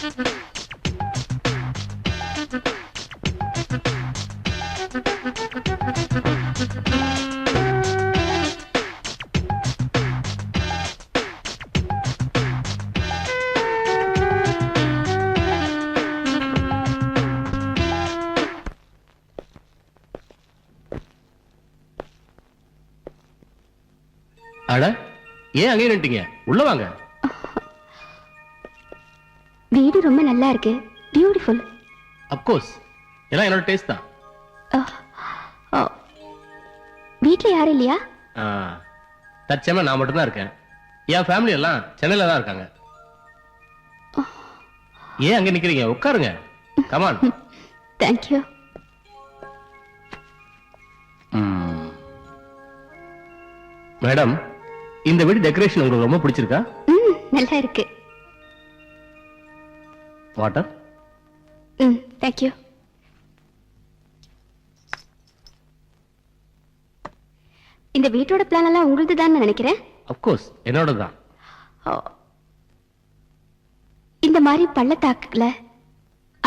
அட, ஏன் அங்கே நின்னுட்டீங்க? உள்ள வாங்க. வீடு ரொம்ப நல்லா இருக்கு. பியூட்டிஃபுல். Of course. எல்லாம் என்னோட டேஸ்ட் தான். வீட்ல யாரும் இல்லையா? தற்சமயம் நான் மட்டும் தான் இருக்கேன். என் ஃபேமிலி எல்லாம் சென்னையில தான் இருக்காங்க. ஏன் அங்க நிக்கிறீங்க? உட்காருங்க. Come on. Thank you. Madam, இந்த வீடு டெக்கரேஷன் உங்களுக்கு ரொம்ப பிடிச்சிருக்கா? நல்லா இருக்கு. வாட்டர்? Thank you. இந்த வீட்டோட பிளான் எல்லாம் உங்களுது தான் நினைக்கிறேன். ஆஃப் கோர்ஸ், என்னோட தான். இந்த மாதிரி பள்ளத்தாக்குல,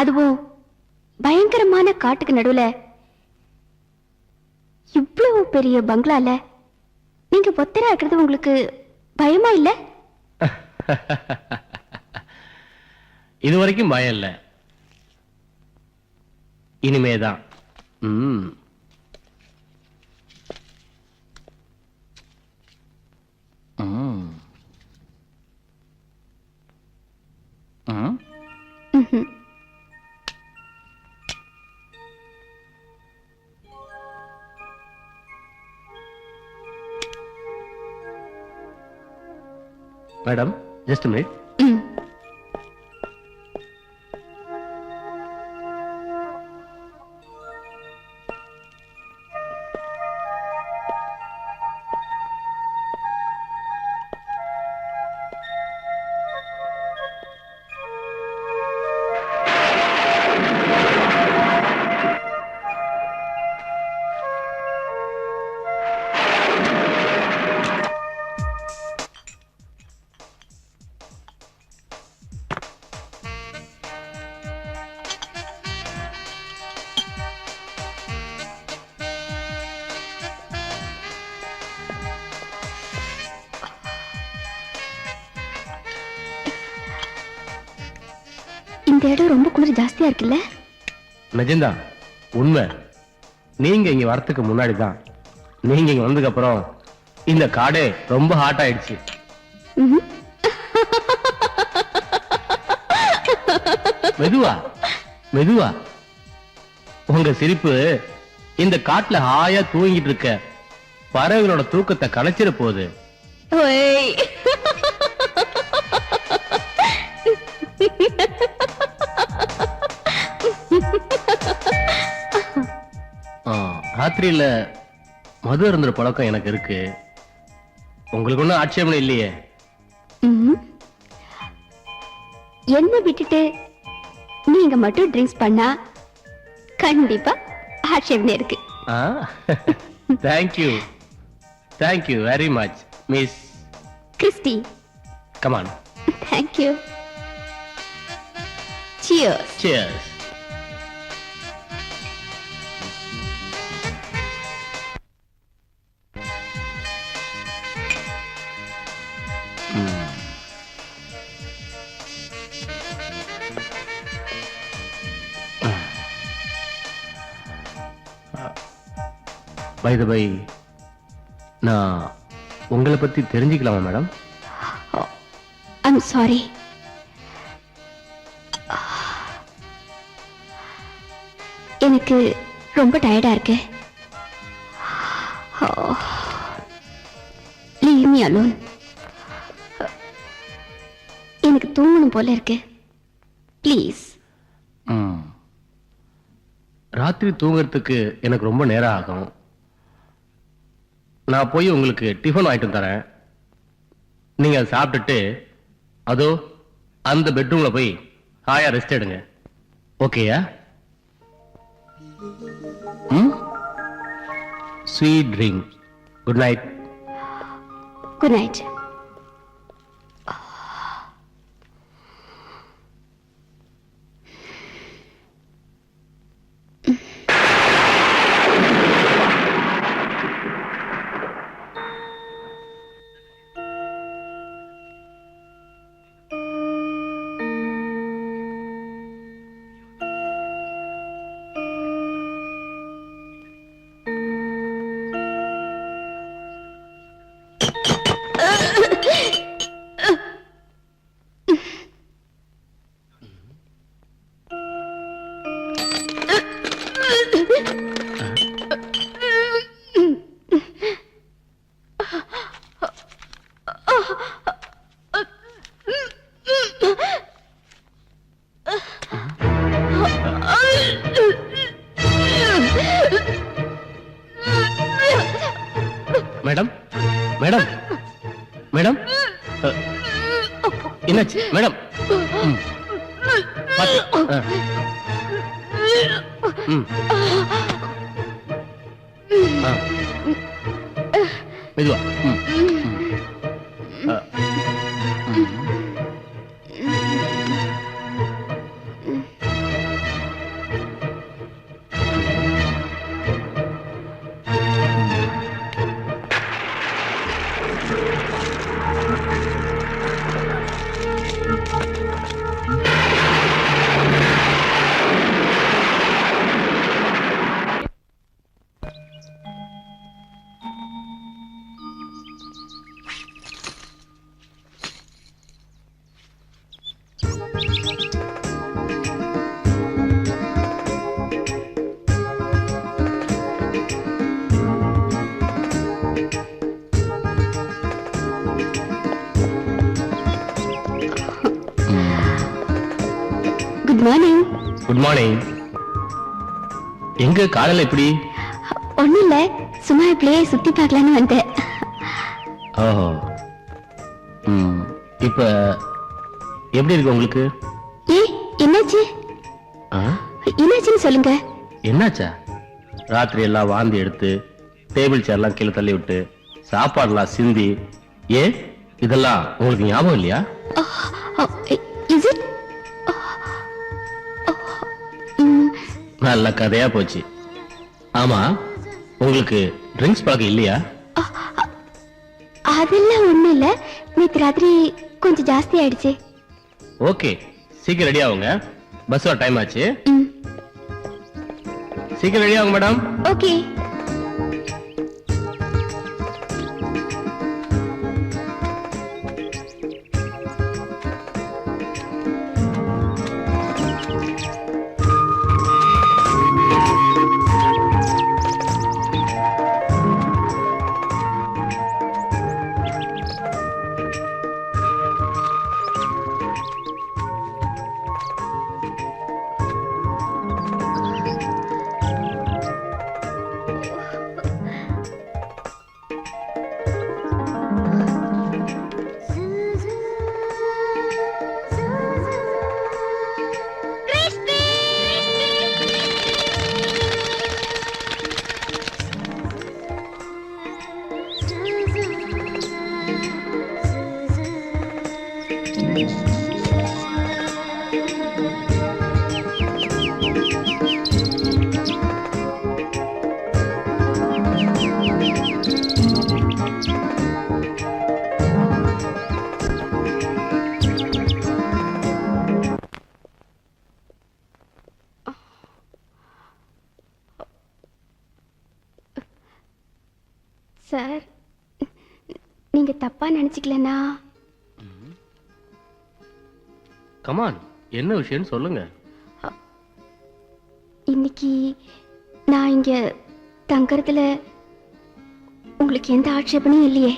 அதுவும் பயங்கரமான காட்டுக்கு நடுவுல இவ்வளவு பெரிய பங்களால நீங்க ஒத்தரா இருக்கிறது உங்களுக்கு பயமா இல்ல? இது வரைக்கும் பயம் இல்ல. இனிமேதான். Madam, just a minute. இந்த இடம் ரொம்ப குளிர் ஜாஸ்தியா இருக்குல்ல? நிஜம்தான், உண்மை. நீங்க இங்க வரதுக்கு முன்னாடி தான், நீங்க இங்க வந்ததுக்கு அப்புறம் இந்த காடே ரொம்ப ஹாட் ஆயிடுச்சு. மெதுவா மெதுவா. உங்க சிரிப்பு இந்த காட்டுல ஹாயா தூங்கிட்டு இருக்க பறவைகளோட தூக்கத்தை கலைச்சிட போகுது. ராத்திரியில மது அருந்துற பழக்கம் எனக்கு இருக்கு. உங்களுக்கு ஒன்னும் ஆட்சேபனை இல்லையே? என்ன விட்டுட்டு நீங்க மட்டும் ட்ரிங்க்ஸ் பண்ணா கண்டிப்பா ஆட்சேபனை இருக்கு. Thank you, thank you very much miss Christy. Come on. Thank you. Cheers. Cheers. By the way, நான் உங்களை பத்தி தெரிஞ்சுக்கலாமா மேடம்? I'm sorry. எனக்கு ரொம்ப டயர்டா இருக்கு. Leave me alone. எனக்கு தூங்கணும் போல இருக்கு. ப்ளீஸ். ராத்திரி தூங்குறதுக்கு எனக்கு ரொம்ப நேரம் ஆகும். நான் போய் உங்களுக்கு டிஃபன் வாங்கிட்டு தரேன். நீங்க அதை சாப்பிட்டுட்டு அதோ அந்த பெட்ரூம்ல போய் ஹாயா ரெஸ்ட் எடுங்க. ஓகேயா? Sweet dream. Good night. Good night. Madam madam madam என்னாச்சு மேடம்? ம். பாத்து. ம். மெதுவா. ம். Good morning. Good morning. எங்க காலையில இப்படி? ஒண்ணும் இல்ல, சும்மா இப்படியே சுத்தி பார்க்கலான்னு வந்தேன். ஓஹோ. இப்ப எப்படி இருக்கு உங்களுக்கு? ஏ, என்னாச்சு? ஆ? என்னாச்சுன்னு சொல்லுங்க. என்னாச்சா? ராத்திரி எல்லாம் வாந்தி எடுத்து டேபிள் சேர்லாம் கீழே தள்ளி விட்டு சாப்பாடுலாம் சிந்தி, ஏன் இதெல்லாம் உங்களுக்கு ஞாபகம் இல்லையா? Is it? நல்ல கதையா போச்சு. ஆமா, உங்களுக்கு ட்ரிங்க்ஸ் பழக்கம் இல்லையா? அதெல்லாம் ஒண்ணும் இல்ல, நேத்து ராத்திரி கொஞ்சம் ஜாஸ்தி ஆயிடுச்சு. ஓகே, சீக்கிரம் ரெடி ஆகுங்க, பஸ் வர டைம் ஆச்சு. சீக்கிரம் ரெடி ஆகுங்க மேடம். ஓகே. சார், நீங்க தப்பா நினைச்சுக்கலனா? கமான், என்ன விஷயம் சொல்லுங்க. இன்னைக்கு நான் இங்க தங்கறதுல உங்களுக்கு எந்த ஆட்சேபனையும் இல்லையே?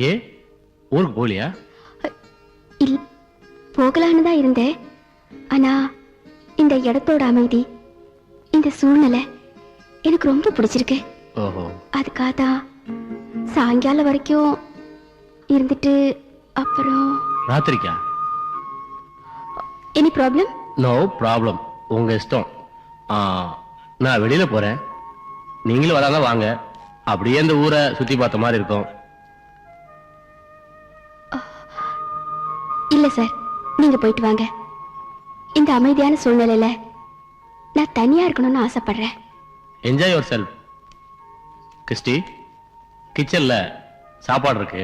ஏ, ஊருக்கு போலியா? இல்ல, போகலான்னு தான் இருந்தேன். ஆனா இந்த இடத்தோட அமைதி, இந்த சூழ்நிலை எனக்கு ரொம்ப பிடிச்சிருக்கு. ஓஹோ. அதுக்காக தான் சாயங்காலம் வரைக்கும் இருந்துட்டு அப்புறம். ராத்திரிக்கா? Any problem? நோ ப்ராப்ளம், உங்க இஷ்டம். நான் வெளியில போறேன், நீங்களும் வராங்க வாங்க, அப்படியே இந்த ஊரை சுத்தி பார்த்த மாதிரி இருக்கும். இல்ல சார், நீங்க போயிட்டு வாங்க. இந்த அமைதியான சூழ்நிலையில நான் தனியா இருக்கணும்னு ஆசைப்படுறேன். Enjoy your self. கிறிஸ்டி, கிச்சன்ல சாப்பாடு இருக்கு,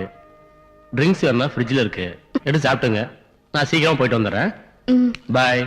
ட்ரிங்க்ஸ் வேணா ஃப்ரிட்ஜில் இருக்கு, எடுத்து சாப்பிட்டுங்க. நான் சீக்கிரமா போயிட்டு வந்துடுறேன். Bye.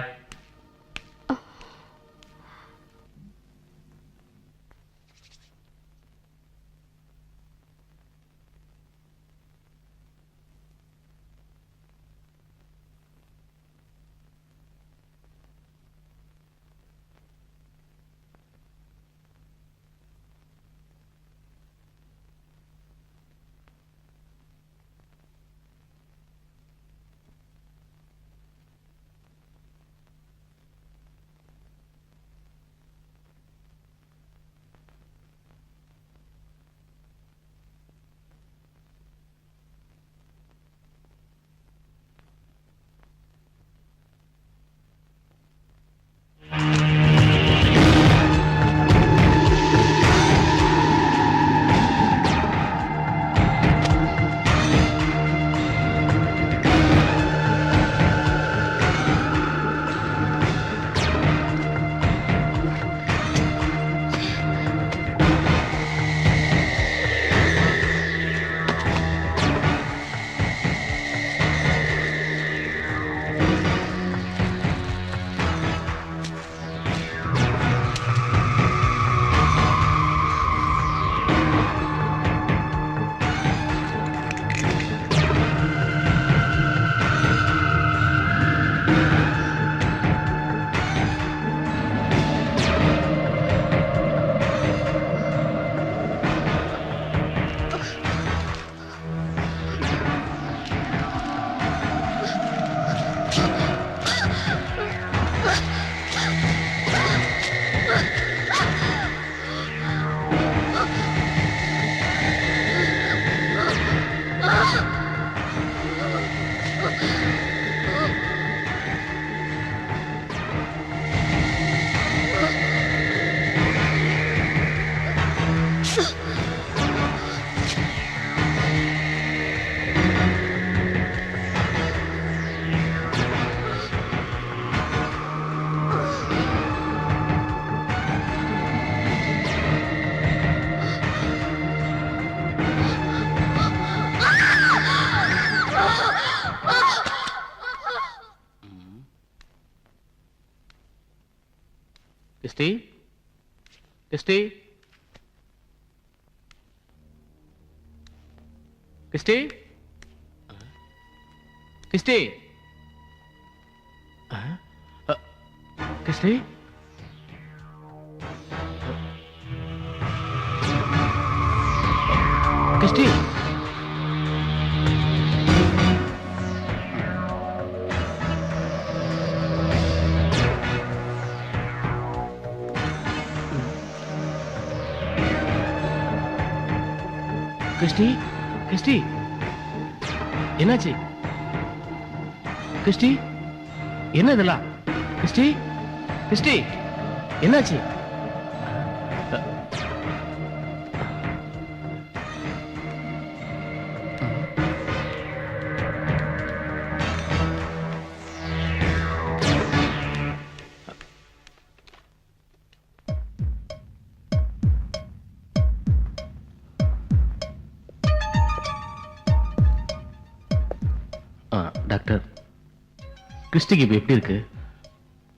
Christy Christy Christy Christy Christy Christy Christy Christy என்னாச்சு கிறிஸ்டி என்ன இதெல்லாம் கிறிஸ்டி கிறிஸ்டி என்னாச்சு டாக்டர் கிறிஸ்டிக்கு இப்ப எப்படி இருக்கு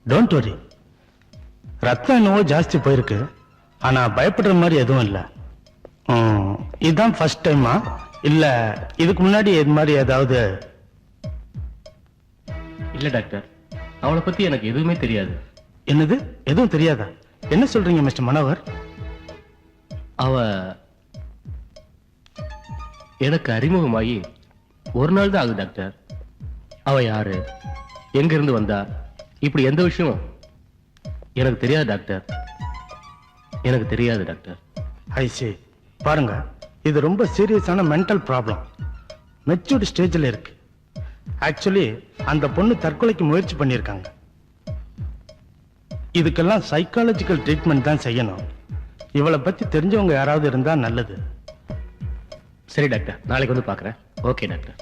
டோன்ட் வரி, ரத்தம் என்னவோ ஜாஸ்தி போயிருக்கு, ஆனா பயப்படுற மாதிரி எதுவும் இல்லை. இதுதான் ஃபர்ஸ்ட் டைமா இல்ல இதுக்கு முன்னாடி இது மாதிரி ஏதாவது? இல்ல டாக்டர், அவளை பத்தி எனக்கு எதுவுமே தெரியாது. என்னது, எதுவும் தெரியாதா? என்ன சொல்றீங்க மிஸ்டர் மனோகர்? அவ எனக்கு அறிமுகமாகி ஒரு நாள் தான் ஆகுது டாக்டர். அவ யாரு, எங்க இருந்து வந்தா, இப்படி எந்த விஷயம் எனக்கு தெரியாது டாக்டர். எனக்கு தெரியாது டாக்டர். ஐசி, பாருங்க, இது ரொம்ப சீரியஸான மென்டல் ப்ராப்ளம், மெச்சூர்ட் ஸ்டேஜில் இருக்கு. ஆக்சுவலி அந்த பொண்ணு தற்கொலைக்கு முயற்சி பண்ணியிருக்காங்க. இதுக்கெல்லாம் சைக்காலஜிக்கல் ட்ரீட்மெண்ட் தான் செய்யணும். இவளை பத்தி தெரிஞ்சவங்க யாராவது இருந்தா நல்லது. சரி டாக்டர், நாளைக்கு வந்து பார்க்குறேன். Okay doctor.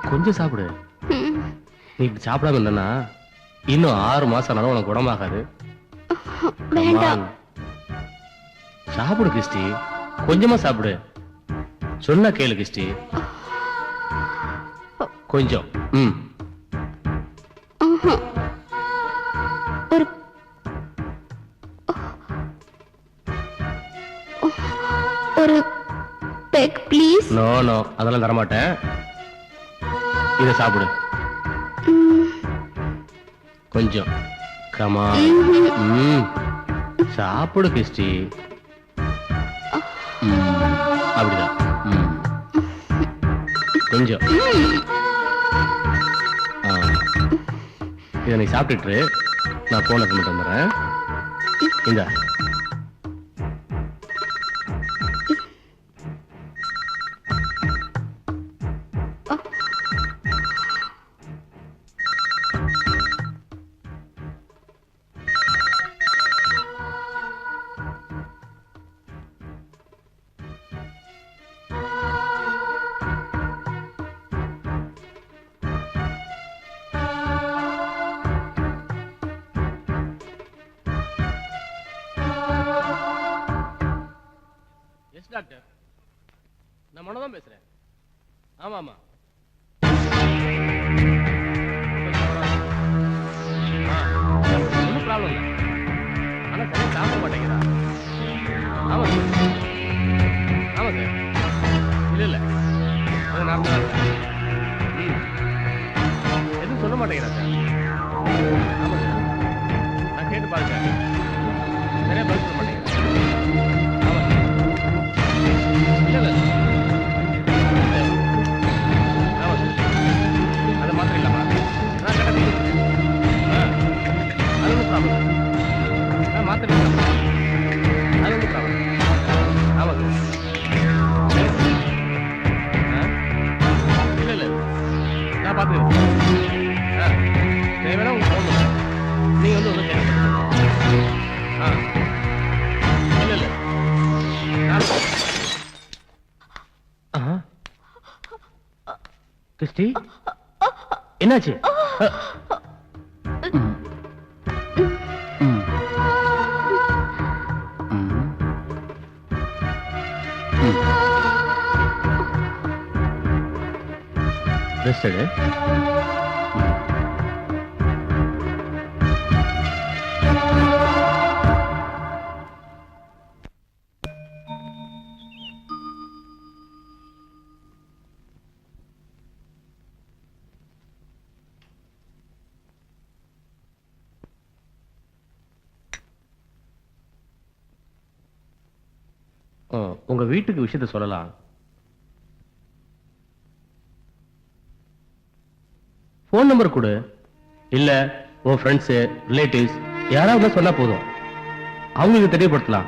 கொஞ்சம் சாப்பிடு. நீ இப்படி சாப்பிடாம இருந்தனா இன்னும் 6 மாசம் ஆனாலும் உனக்கு குணமாகாது. வேண்டாம். சாப்பிடு கிறிஸ்டி, கொஞ்சமா சாப்பிடு. சொன்னா கேளு கிறிஸ்டி, கொஞ்சம். ஒரு ஒரு பெக் ப்ளீஸ். நோ நோ, அதெல்லாம் தரமாட்டேன். இத சாப்பிடு கொஞ்சம். கமா, சாப்பிடு கிறிஸ்டி. அப்படிதான், கொஞ்சம். இதை நீ சாப்பிட்டுட்டு நான் போன கொண்டு வந்துடுறேன். இந்த டாக்டர், நான் மனோ தான் பேசுறேன். ஆமா ஆமா, ஒன்றும் ப்ராப்ளம் இல்லை. ஆனா சரியா சாப்பிட மாட்டேங்கிறா. ஆமா சார், ஆமா சார். இல்ல இல்ல, அது நார்மலா இருக்கா. எதுவும் சொல்ல மாட்டேங்கிறா சார். ஆமா சார், நான் கேட்டு பார்த்தேன், சரியா பதில் சொல்ல மாட்டேங்கிறேன். இல்ல இல்ல, ஆமா சார், அது மாத்திரம் இல்லாமா நான் கடை அது ஒன்றும் ப்ராப்ளம். நான் மாத்திரம் இல்லாமா அது ஒன்றும் ப்ராப்ளம். ஆமா சார். இல்ல இல்ல, பாத்துக்கிறேன். தேவையான உங்களுக்கு ஃபோன் பண்ணுறேன். நீங்க வந்து ஒன்றும் கேட்க இல்ல இல்ல கிறிஸ்டி என்னாச்சு? ரெஸ்ட் எடு. உங்க வீட்டுக்கு விஷயத்த சொல்லலாம். போன் நம்பர் கொடு. இல்ல உன் ஃப்ரெண்ட்ஸ் ரிலேட்டிவ்ஸ் யாராவது சொன்னா போதும், அவங்களுக்கு தெரியப்படுத்தலாம்.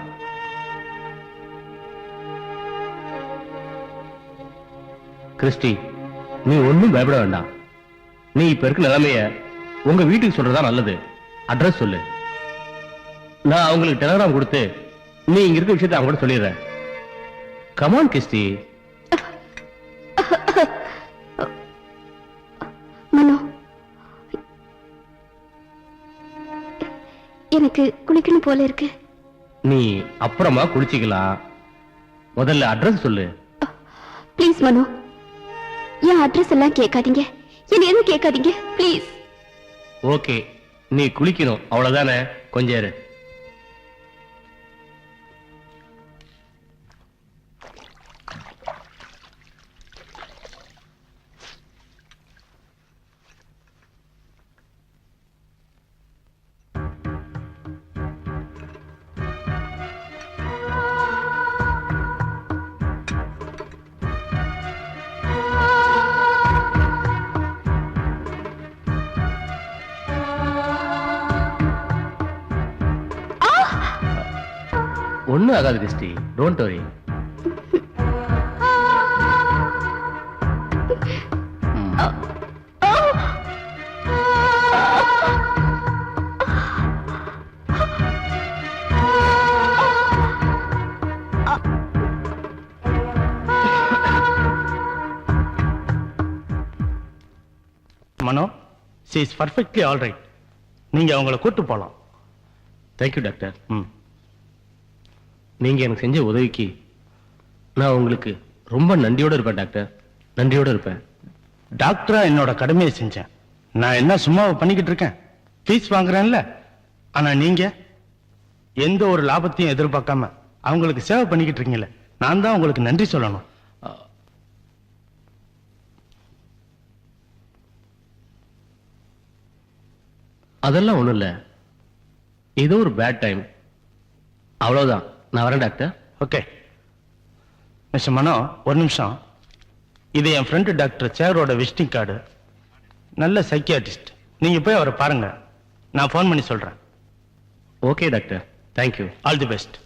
கிறிஸ்டி, நீ ஒண்ணும் பயப்பட வேண்டாம். நீ இப்ப இருக்க நிலைமைய உங்க வீட்டுக்கு சொல்றதா நல்லது. அட்ரஸ் சொல்லு. நான் அவங்களுக்கு டெலிகிராம் கொடுத்து நீ இங்க இருக்க விஷயத்தை அவங்க கூட சொல்லிடுறேன். Come on Christie. மனோ, எனக்கு குளிக்கணும் போல இருக்கு. நீ அப்புறமா குளிச்சிக்கலாம். முதல்ல அட்ரஸ் சொல்லு. ப்ளீஸ் மனோ, என் அட்ரஸ் எல்லாம் கேட்காதீங்க, என்ன எதுவும் கேட்காதீங்க ப்ளீஸ். ஓகே, நீ குளிக்கணும் அவ்வளவுதானே? கொஞ்சம் இரு. ஒண்ணும் ஆகாது Christie, don't worry. Mano, she is perfectly all right. நீங்க அவங்கள கூட்டு போலாம். Thank you doctor. நீங்க எனக்கு செஞ்ச உதவிக்கு நான் உங்களுக்கு ரொம்ப நன்றியோட இருப்பேன் டாக்டர், நன்றியோட இருப்பேன். டாக்டரா என்னோட கடமையை செஞ்சேன். நான் என்ன சும்மாவை பண்ணிக்கிட்டு இருக்கேன்? ஃபீஸ் வாங்குறேன்ல. ஆனா நீங்க எந்த ஒரு லாபத்தையும் எதிர்பார்க்காம அவங்களுக்கு சேவை பண்ணிக்கிட்டு இருக்கீங்களே, நான் தான் உங்களுக்கு நன்றி சொல்லணும். அதெல்லாம் ஒண்ணும் இல்ல, ஏதோ ஒரு பேட் டைம், அவ்வளவுதான். நான் வரேன் டாக்டர். ஓகே மிஸ்டர் மனோ, ஒரு நிமிஷம். இது என் ஃப்ரெண்டு டாக்டர் சேரோட விசிட்டிங் கார்டு. நல்ல சைக்கியாட்ரிஸ்ட். நீங்க போய் அவரை பாருங்க, நான் ஃபோன் பண்ணி சொல்றேன். Okay doctor, thank you. All the best.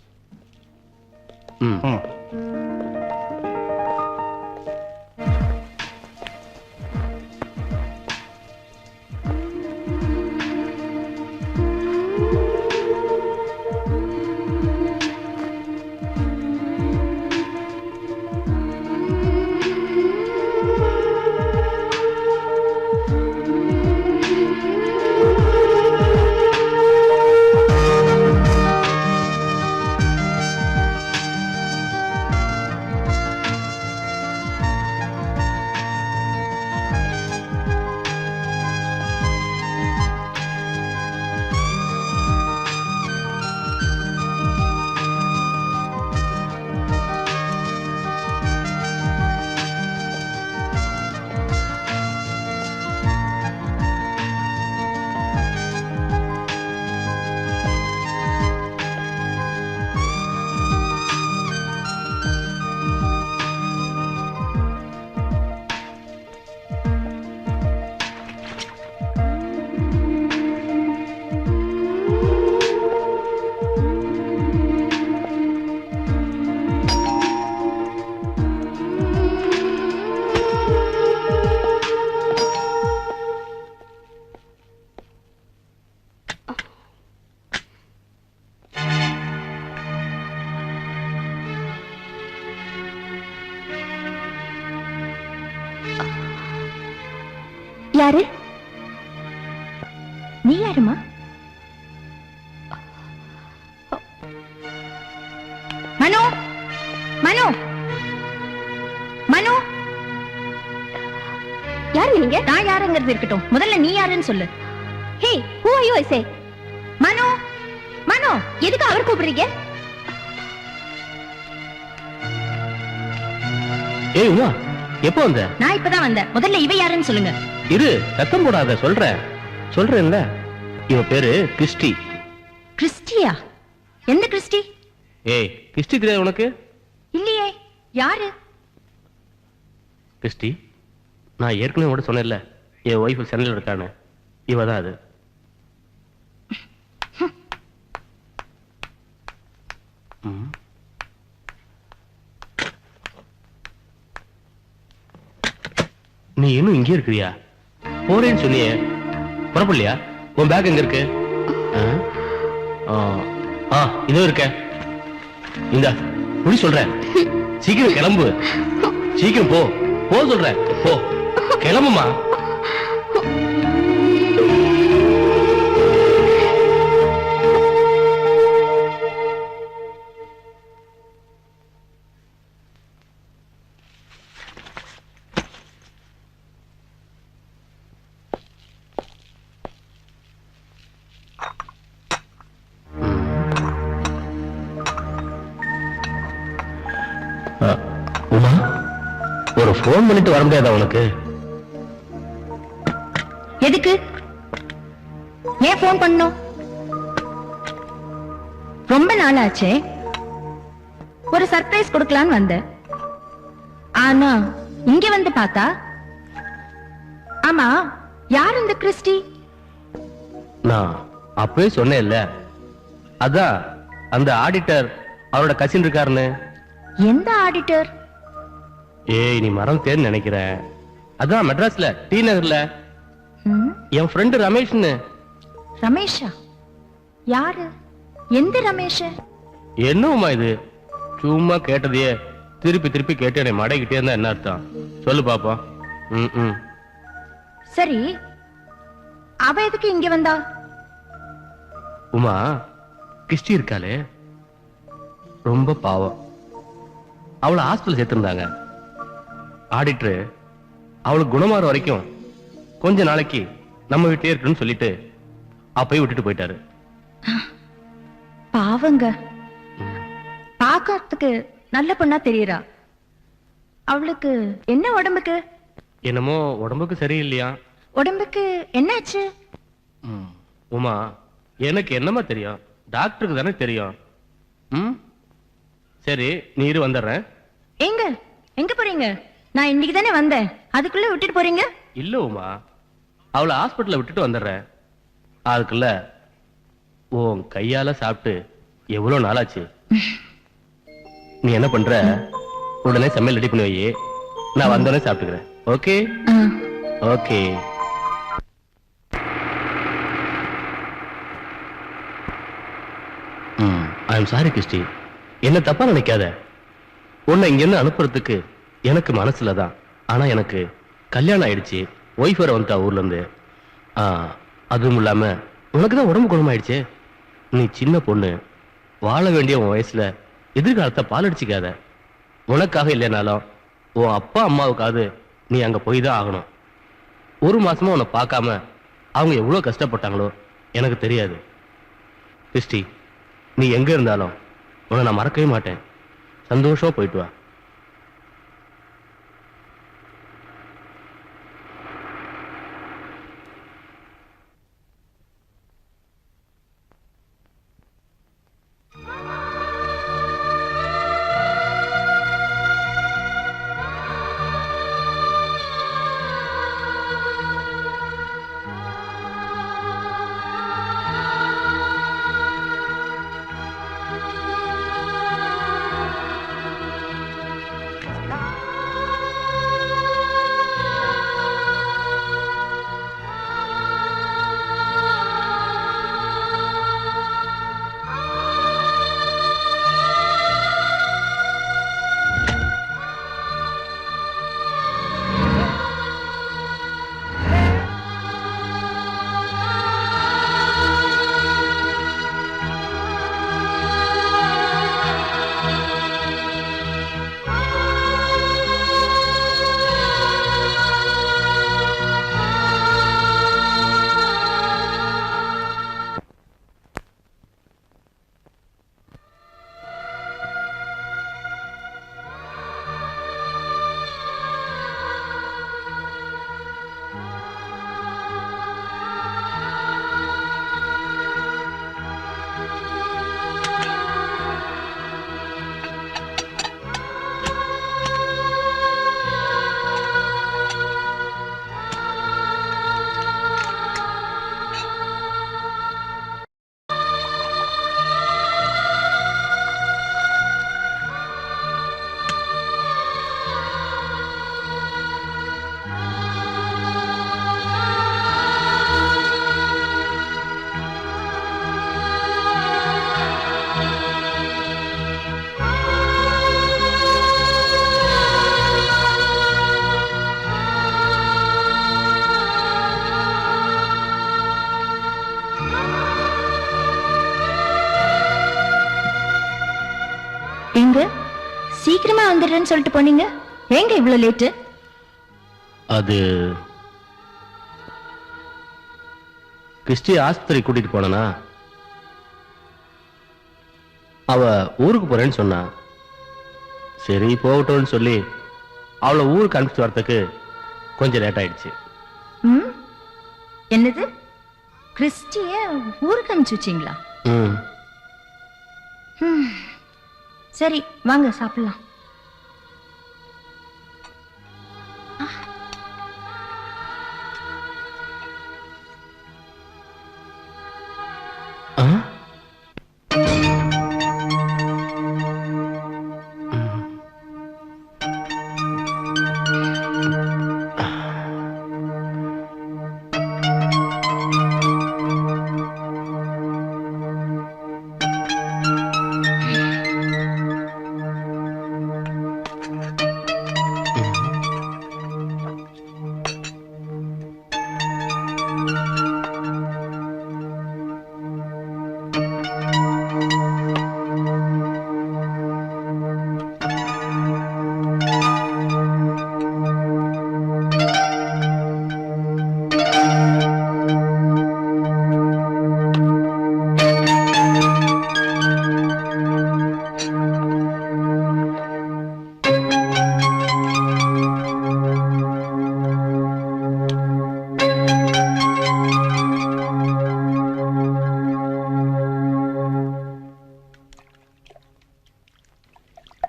யாரு? நீ யாருமா? மனோ, மனோ, மனோ. யாரு நீங்க? நான் யாருங்கிறது இருக்கட்டும், முதல்ல நீ யாருன்னு சொல்லு. ஹே, who are you I say? மனோ, மனோ. எதுக்கு அவர் கூப்பிடுறீங்க? ஏய் உமா, எப்போ வந்த? நான் இப்பதான் வந்தேன். முதல்ல இவ யாருன்னு சொல்லுங்க. இரு, சத்தம் போடாத, சொல்றேன்ல. இவ பேரு கிறிஸ்டி. கிறிஸ்டியா? எந்த கிறிஸ்டி? ஏய், கிறிஸ்டி தெரியாது உனக்கு? இல்லையே. யாரு? கிறிஸ்டி, நான் ஏற்கனவே கூட சொன்னேன்ல, என் ஒய்ஃப் சென்னையில் இருக்கான்னு. இவ தான் அது. ம். நீ இன்னும் இங்கே இருக்கிறியா? போறேன்னு சொன்னியே, புறப்படலையா? உன் பேக் எங்க இருக்கு? இதோ இருக்க. இந்த புடி சொல்றேன், சீக்கிரம் கிளம்பு. சீக்கிரம் போ சொல்றேன். போ, கிளம்புமா. உமா, ஒரு போன் பண்ணிட்டு வர முடியாதா உனக்கு? எதுக்கு? ஏன் போன் பண்ணும்? ரொம்ப நாளாச்சே, ஒரு சர்ப்ரைஸ் கொடுக்கலான்னு வந்தேன். ஆனா இங்க வந்து பார்த்தா, ஆமா, யார் இந்த கிறிஸ்டி? நான் அப்பவே சொன்னேன்ல, அதான் அந்த ஆடிட்டர், அவரோட கசின் இருக்காருன்னு. எந்த ஆடிட்டர்? ஏய், நீ மறந்துட்டேன்னு நினைக்கிறேன். அதான் மெட்ராஸ்ல டி நகர்ல ம், என் ஃப்ரெண்டு ரமேஷ்னு. ரமேஷா? யாரு? எந்த ரமேஷ்? என்னவுமா இது? சும்மா கேட்டதையே திருப்பி திருப்பி கேட்டு என்னை மடைக்கிட்டே இருந்தா என்ன அர்த்தம்? சொல்லு பாப்போம். ம். சரி, அவ எதுக்கு இங்க வந்தா? உமா, கிறிஸ்டி இருக்காளே, ரொம்ப பாவம். அவளை ஹாஸ்பிட்டல் சேர்த்திருந்தாங்க. ஆடிட்டரு அவளுக்கு குணமாற வரைக்கும் கொஞ்ச நாளைக்கு நம்ம வீட்டிலே இருக்குன்னு சொல்லிட்டு அப்பயே விட்டுட்டு போயிட்டாரு. பாவங்க. பாக்கிறதுக்கு நல்ல பொண்ணா தெரியறா. அவளுக்கு என்ன உடம்புக்கு? என்னமோ உடம்புக்கு சரியில்லையா? உடம்புக்கு என்னாச்சு? உமா, எனக்கு என்னமா தெரியும்? டாக்டருக்கு தானே தெரியும். ம், சரி, நீ இரு, வந்துடுறேன். எங்க எங்க போறீங்க? நான் இன்னைக்கு தானே வந்தேன், அதுக்குள்ள விட்டுட்டு போறீங்க? இல்ல உமா, அவளை ஹாஸ்பிட்டல்ல விட்டுட்டு வந்துடுறேன். அதுக்குள்ள உன் கையால சாப்பிட்டு எவ்வளவு நாளாச்சு. நீ என்ன பண்ற, உடனே சமையல் ரெடி பண்ணி வை, நான் வந்தோடனே சாப்பிட்டுக்கிறேன். Okay? Okay. I am sorry Christy, என்ன தப்பா நினைக்காத. உன்னை இங்க இருந்து அனுப்புறதுக்கு எனக்கு மனசுல தான். ஆனா எனக்கு கல்யாணம் ஆயிடுச்சு, ஒய்ஃப் வேற வந்துட்டா ஊர்ல இருந்து. அதுவும் இல்லாம உனக்கு தான் உடம்பு குணமாயிடுச்சு. நீ சின்ன பொண்ணு, வாழ வேண்டிய உன் வயசுல எதிர்காலத்தை பாலடிச்சுக்காத. உனக்காக இல்லைனாலும் உன் அப்பா அம்மாவுக்காவது நீ அங்க போய் தான் ஆகணும். ஒரு மாசமா உன்னை பார்க்காம அவங்க எவ்வளவு கஷ்டப்பட்டாங்களோ எனக்கு தெரியாது. கிறிஸ்டி, நீ எங்க இருந்தாலும் உன்னை நான் மறக்கவே மாட்டேன். சந்தோஷமா போயிட்டு வா. சீக்கிரமா வந்துடுறேன்னு சொல்லிட்டு போனீங்க, ஏங்க இவ்வளவு லேட்டு? அது கிறிஸ்டி ஆஸ்பத்திரி கூட்டிட்டு போனா, அவ ஊருக்கு போறேன்னு சொன்னா. சரி போகட்டும்னு சொல்லி அவளை ஊருக்கு அனுப்பிச்சு வரதுக்கு கொஞ்சம் லேட் ஆயிடுச்சு. ம்? என்னது, கிறிஸ்டிய ஊருக்கு அனுப்பிச்சு வச்சீங்களா? ம். சரி வாங்க சாப்பிடலாம். ஆ?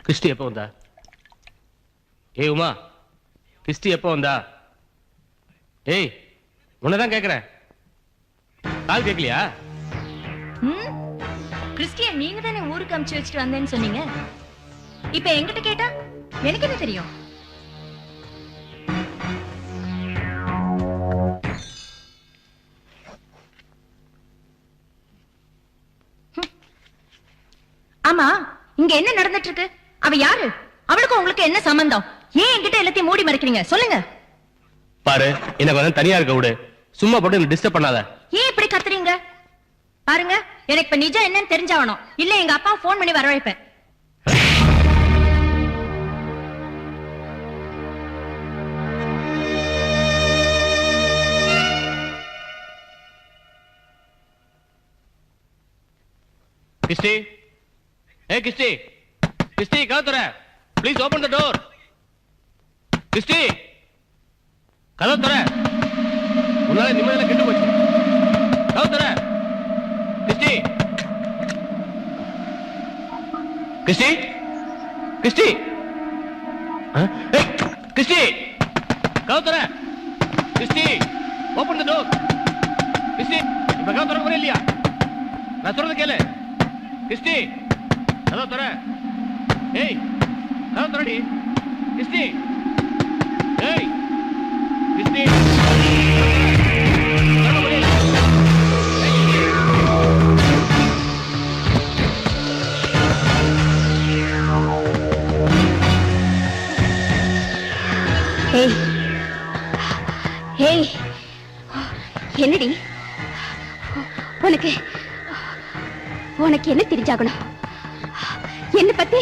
கிறிஸ்டி எப்போ வந்தா? ஏய் உமா, கிறிஸ்டி எப்போ வந்தா? ஏய் உன்னதான் கேக்குறேன், கால் கேட்கலையா? கிறிஸ்டிய நீங்க தானே ஊருக்கு அனுப்பிச்சு வச்சுட்டு வந்தேன்னு சொன்னீங்க. இப்ப என்கிட்ட கேட்டா எனக்கு என்ன தெரியும்? ஆமா, இங்க என்ன நடந்துட்டு இருக்கு? அவ யாரு? அவளுக்கும் உங்களுக்கு என்ன சம்பந்தம்? ஏன் என்கிட்ட எல்லாத்தையும் மூடி மறைக்கிறீங்க? சொல்லுங்க. பாரு, எனக்கு வந்து தனியா இருக்க விடு, சும்மா போட்டு டிஸ்டர்ப் பண்ணாத. ஏன் இப்படி கத்துறீங்க? பாருங்க, எனக்கு இப்ப நிஜம் என்னன்னு தெரிஞ்சாகணும், இல்ல எங்க அப்பா போன் பண்ணி வரவழைப்பேன். கிறிஸ்டி, ஏய் கிறிஸ்டி, கிறிஸ்டி கதவு தர, please open the door. Christy கதவு தர, உன்னால நிம்மதியெல்லாம் கெட்டு போச்சு. கதவு தர கிறிஸ்டி. கிறிஸ்டி, கிறிஸ்டி, ஏய் கிறிஸ்டி கதவு தர. Christy open the door. Christy இப்ப கதவு தர போறே இல்லையா? நான் சொல்றது கேளு. கிறிஸ்டி கதவு தர. ஏய் கதவு தரடி. கிறிஸ்டி, ஏய் கிறிஸ்டி ஏய் ஏய், என்னடி உனக்கு உனக்கு என்ன தெரிஞ்சாகணும்? என்ன பத்தி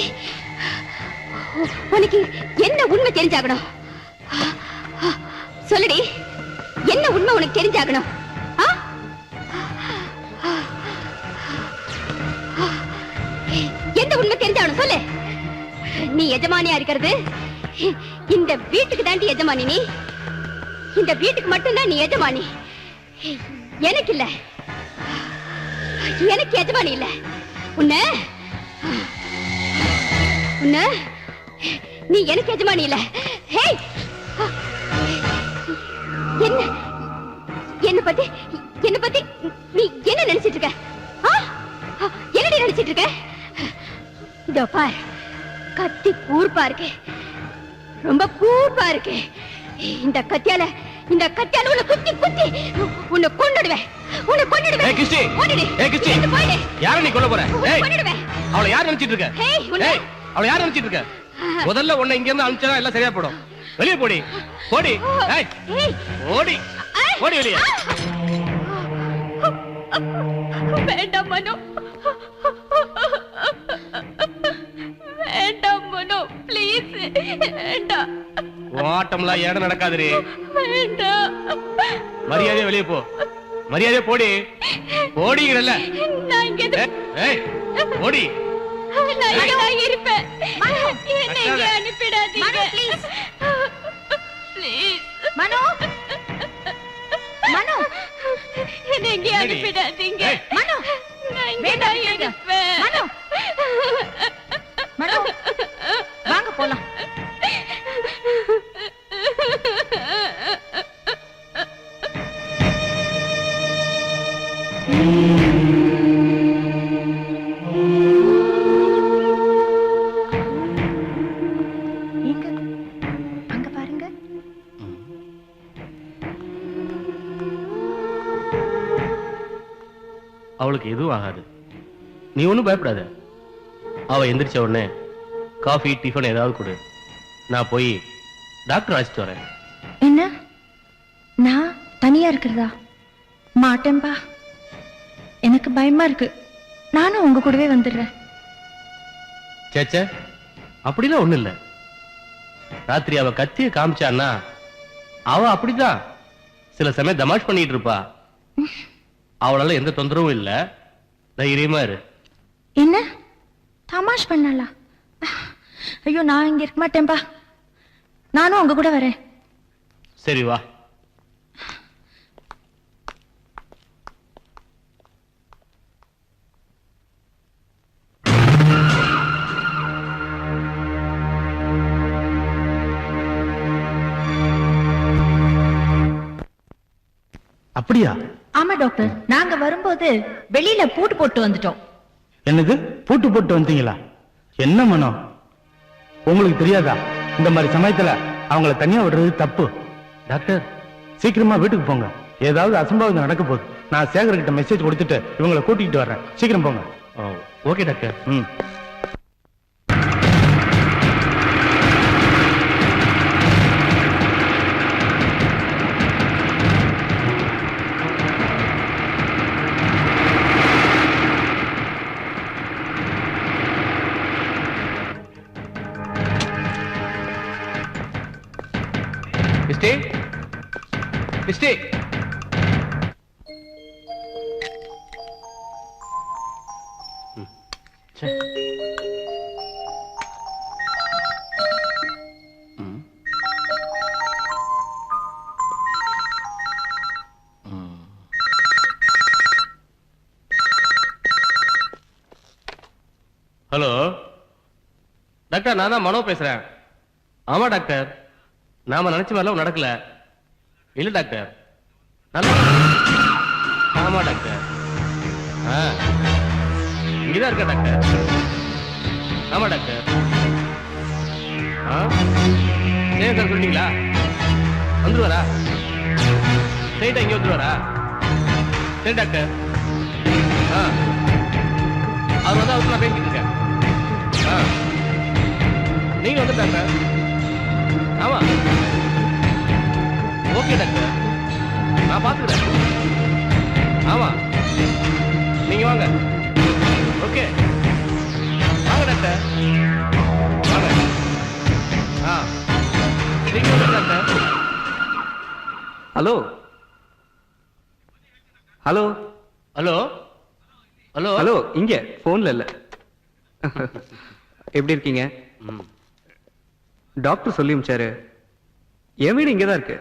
உனக்கு என்ன உண்மை தெரிஞ்சாகணும்? சொல்லுடி, என்ன உண்மை உனக்கு தெரிஞ்சாகணும்? எந்த உண்மை தெரிஞ்சாகணும் சொல்லு. நீ எஜமானியா இருக்கிறது இந்த வீட்டுக்கு தாண்டி எஜமானி. நீ இந்த வீட்டுக்கு மட்டும்தான் நீ எஜமானி, எனக்கு இல்ல. எனக்கு எஜமானி இல்ல. உன்ன உன்ன நீ எனக்கு எஜமானி இல்ல. ஹேய், என்ன என்ன பத்தி நீ என்ன நினைச்சிட்டு இருக்க? என்னடி நினைச்சிட்டு இருக்க? இதோ பார், கத்தி கூர்ப்பா இருக்கு, ரொம்ப கூர்ப்பா இருக்கு. இந்த கத்தியால உன்னை குத்தி உன்னை கொன்னுடுவேன். ஏய் கிறிஸ்டி, ஏய் கிறிஸ்டி, யாரை நீ கொல்ல போற? ஏய் அவளை யார் நினைச்சிட்டு இருக்க? ஏய் அவளை யார் நினைச்சிட்டு இருக்க? முதல்ல உன்னை இங்க இருந்து அனுப்பிச்சா எல்லாம் சரியா போடும். வெளியே போடி, போடி. ஏய் ஓடி, ஓடி வெளியே. வேண்டாம் மனோ, வேண்டாம் மனோ. ப்ளீஸ் வேண்டாம் ஓட்டம்லாம் ஏட நடக்காதுரி. வேண்டாம். மரியாதையா வெளியே போ. மரியாதையா போடி. போடிங்கறல்ல. நான் இங்க ஏய் போடி. நான் இங்க தான் இருப்பேன். என்னை இங்க அனுப்பிடாதீங்க. மனோ ப்ளீஸ். ப்ளீஸ் மனோ மனோ என்னை இங்க அனுப்பிடாதீங்க. ஏய். மனோ நான் இங்க வேண்டாம், தான் விட்டுடுங்க. இருப்பேன். மனோ மனோ வாங்க போலாம். எங்க அங்க பாருங்க. அவளுக்கு எதுவும் ஆகாது. நீ ஒண்ணும் பயப்படாத. அவ எந்திரிச்ச உடனே காஃபி டிஃபன் ஏதாவது கொடு. நான் போய் டாக்டர் அழைச்சிட்டு வரேன். என்ன நான் தனியா இருக்கிறதா? மாட்டேன்பா, எனக்கு பயமா இருக்கு. நானும் உங்க கூடவே வந்துடுறேன். சேச்சே அப்படிலாம் ஒண்ணு இல்ல. ராத்திரி அவ கத்திய காமிச்சான்னா அவ அப்படிதான் சில சமயம் தமாஷ் பண்ணிட்டு இருப்பா. அவளால எந்த தொந்தரவும் இல்ல. தைரியமா இரு. என்ன தமாஷ் பண்ணலா? ஐயோ நான் இங்க இருக்க மாட்டேன்பா. நானும் உங்க கூட வரேன். சரி வா. அப்படியா? ஆமா டாக்டர், நாங்க வரும்போது வெளியில பூட்டு போட்டு வந்துட்டோம். என்னது பூட்டு போட்டு வந்தீங்களா? என்ன மனம், உங்களுக்கு தெரியாதா இந்த மாதிரி சமயத்துல அவங்கள தனியா விடுறது தப்பு. டாக்டர் சீக்கிரமா வீட்டுக்கு போங்க. ஏதாவது அசம்பாவிதம் நடக்க போகுது. நான் சேகர் கிட்ட மெசேஜ் கொடுத்துட்டு இவங்களை கூட்டிகிட்டு வர்றேன். சீக்கிரம் போங்க. Okay doctor. ம். கிறிஸ்டி கிறிஸ்டி ஹலோ டாக்டர், நான் தான் மனோ பேசுறேன். ஆமா டாக்டர், நாம நினைச்ச மாதிரிலாம் நடக்கல. இல்ல டாக்டர், நல்லா. ஆமா டாக்டர். இங்கதான் இருக்க டாக்டர். ஆமா டாக்டர். ஏன் சார் சொல்லிட்டீங்களா? வந்துருவாரா? ஸ்ட்ரெயிட்டா இங்க வந்துருவாரா? சரி டாக்டர். அவர் வந்து அவருக்கு நான் பேசிட்டு இருக்கேன். நீங்க வந்து டாக்டர். ஆமா ஓகே டாக்டர், நான் பாத்துக்கிறேன். ஆமா நீங்க வாங்க. ஓகே வாங்க டாக்டர், வாங்க. நீங்க வந்து doctor. Hello hello hello hello hello, இங்க போன்ல இல்ல. எப்படி இருக்கீங்க? டாக்டர் சொல்லி அனுப்பிச்சாரு. என் வீடு இங்கதான் இருக்கு.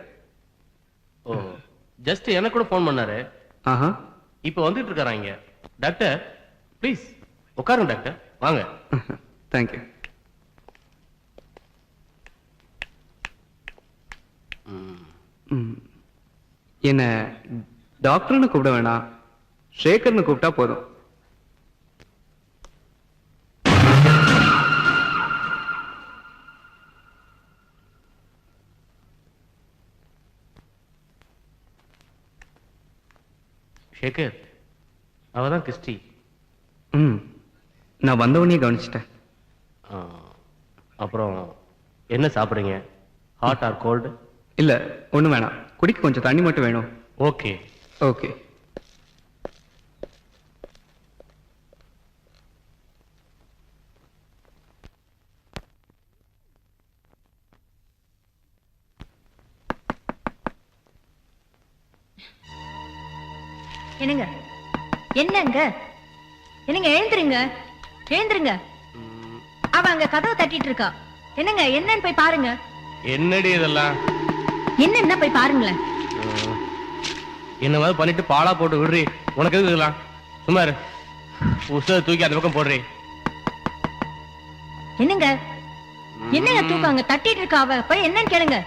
ஓ, ஜஸ்ட் எனக்கு கூட போன் பண்ணாரு. ஆஹா, இப்ப வந்துட்டு இருக்காராங்க. டாக்டர் ப்ளீஸ் உட்காருங்க டாக்டர், வாங்க. தேங்க்யூ. என்ன டாக்டர்னு கூப்பிட வேணாம், ஷேகர்னு கூப்பிட்டா போதும். ஷேகர், அவதான் கிறிஸ்டி. நான் வந்தவனே கவனிச்சிட்டேன். அப்புறம் என்ன சாப்பிடுறீங்க? Hot or cold? இல்ல ஒண்ணும் வேணாம், குடிக்க கொஞ்சம் தண்ணி மட்டும் வேணும். Okay okay. என்னங்க என்னங்க என்னங்க எழுந்துருங்க எழுந்துருங்க. அவ அங்க கதவை தட்டிட்டு இருக்கா. என்னங்க என்னன்னு போய் பாருங்க. என்னடி இதெல்லாம்? என்னன்னா போய் பாருங்களேன். என்ன மாதிரி பண்ணிட்டு பாலா போட்டு விடுறி. உனக்கு எதுக்கு இதெல்லாம்? சும்மா இரு. புஸ்தகத்தை தூக்கி அந்த பக்கம் போடுறி. என்னங்க என்னங்க தூக்காங்க தட்டிட்டு இருக்கா அவ. போய் என்னன்னு கேளுங்க.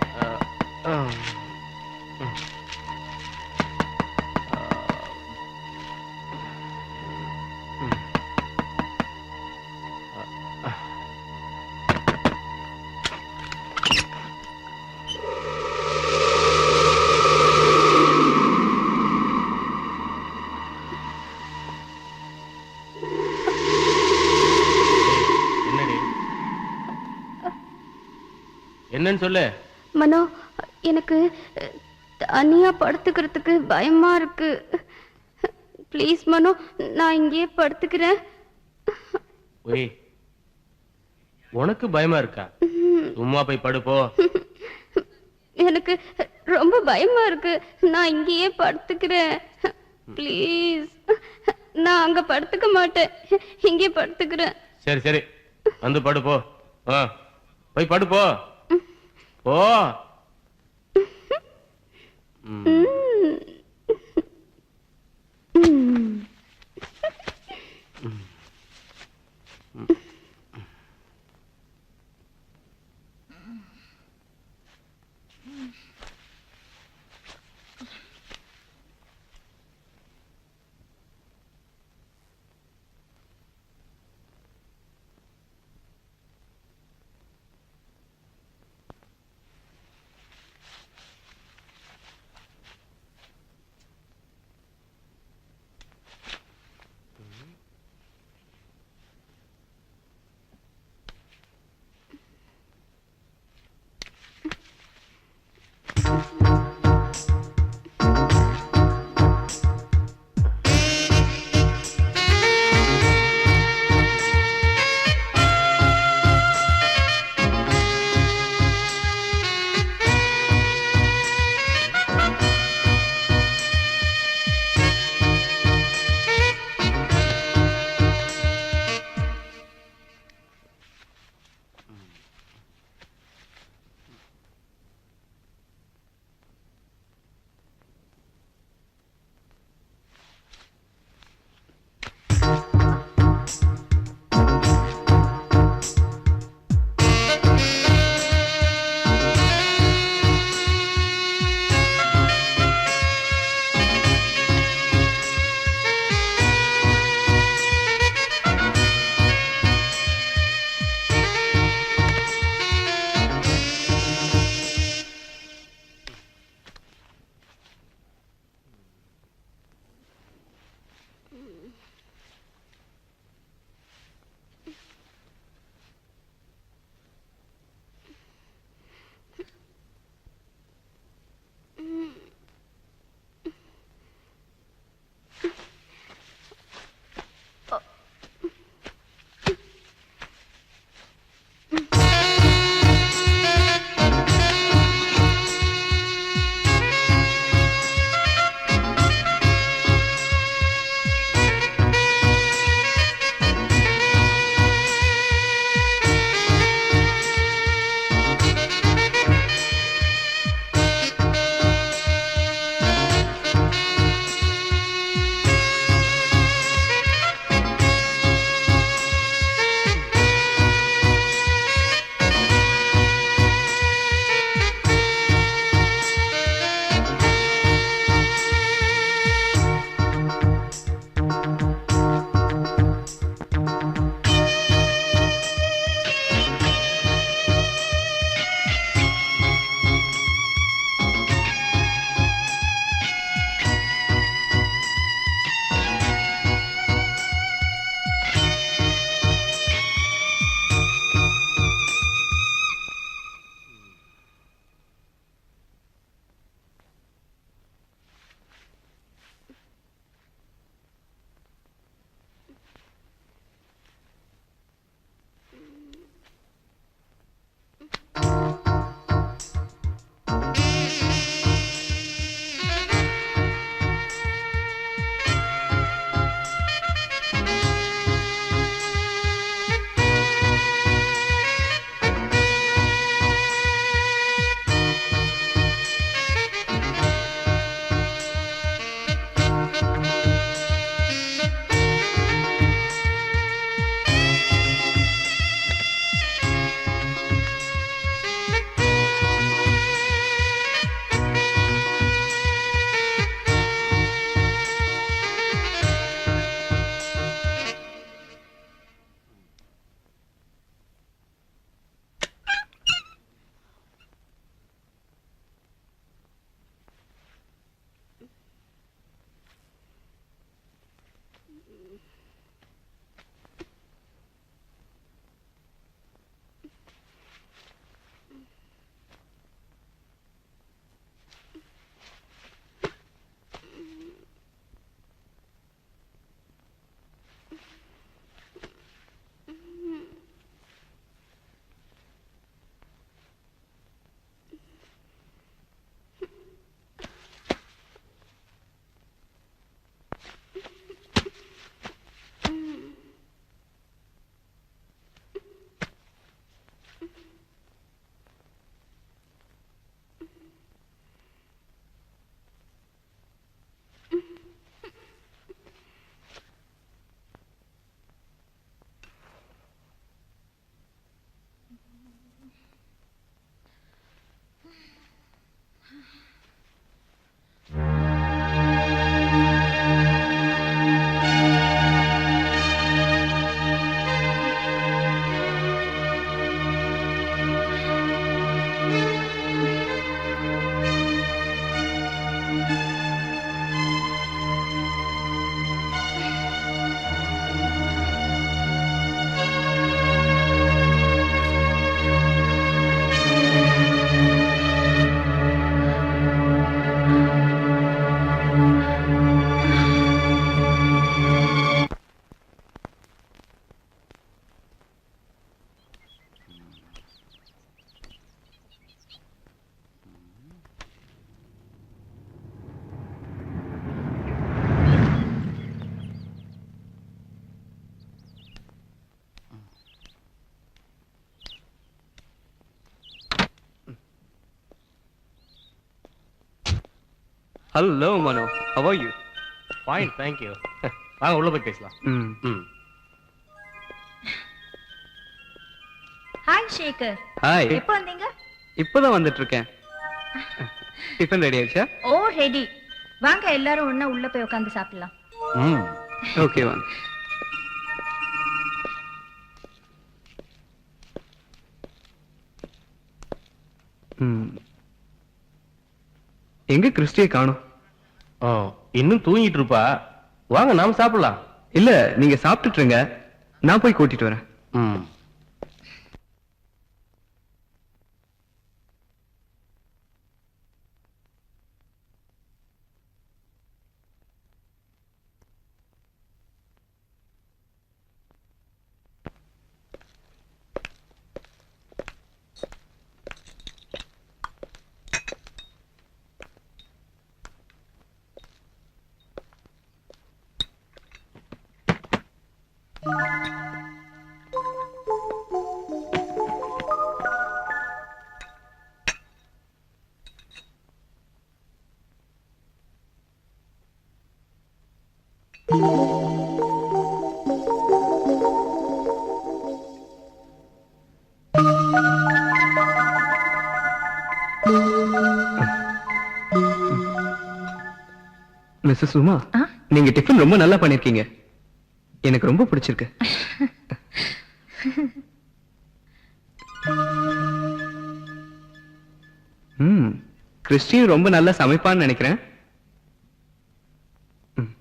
என்னடி? என்னன்னு சொல்லு. மனோ, எனக்கு தனியா படுத்துக்கிறதுக்கு பயமா இருக்கு. ப்ளீஸ் மனோ, நான் இங்கேயே படுத்துக்கிறேன். ஒய், உனக்கு பயமா இருக்கா? சும்மா போய் படுப்போ. எனக்கு ரொம்ப பயமா இருக்கு. நான் இங்கேயே படுத்துக்கிறேன். ப்ளீஸ், நான் அங்க படுத்துக்க மாட்டேன். இங்கே படுத்துக்கிறேன். சரி சரி, வந்து படுப்போ. போய் படுப்போ. Oh hello Mano, how are you? Fine, thank you. வாங்க உள்ள போய் பேசலாம். ம். ம். Hi Sekar, hi. எப்போ வந்தீங்க? இப்பதான் வந்துட்டு இருக்கேன். டிஃபன் ரெடி ஆயிடுச்சா? Oh ready. வாங்க எல்லாரும் ஒண்ணா உள்ள போய் உட்கார்ந்து சாப்பிடலாம். ம். ஓகே வாங்க. ம். எங்க கிறிஸ்டியை காணோம்? ஆ, இன்னும் தூங்கிட்டு இருப்பா. வாங்க நாம சாப்பிடலாம். இல்ல, நீங்க சாப்பிட்டுட்டு இருங்க, நான் போய் கூட்டிட்டு வரேன். ம். மிஸ்ஸஸ் உமா, ஆ? நீங்க டிஃபன் ரொம்ப நல்லா பண்ணிருக்கீங்க. எனக்கு ரொம்ப பிடிச்சிருக்கு. ம். கிறிஸ்டியும் ரொம்ப நல்லா சமைப்பான்னு நினைக்கிறேன். ம்.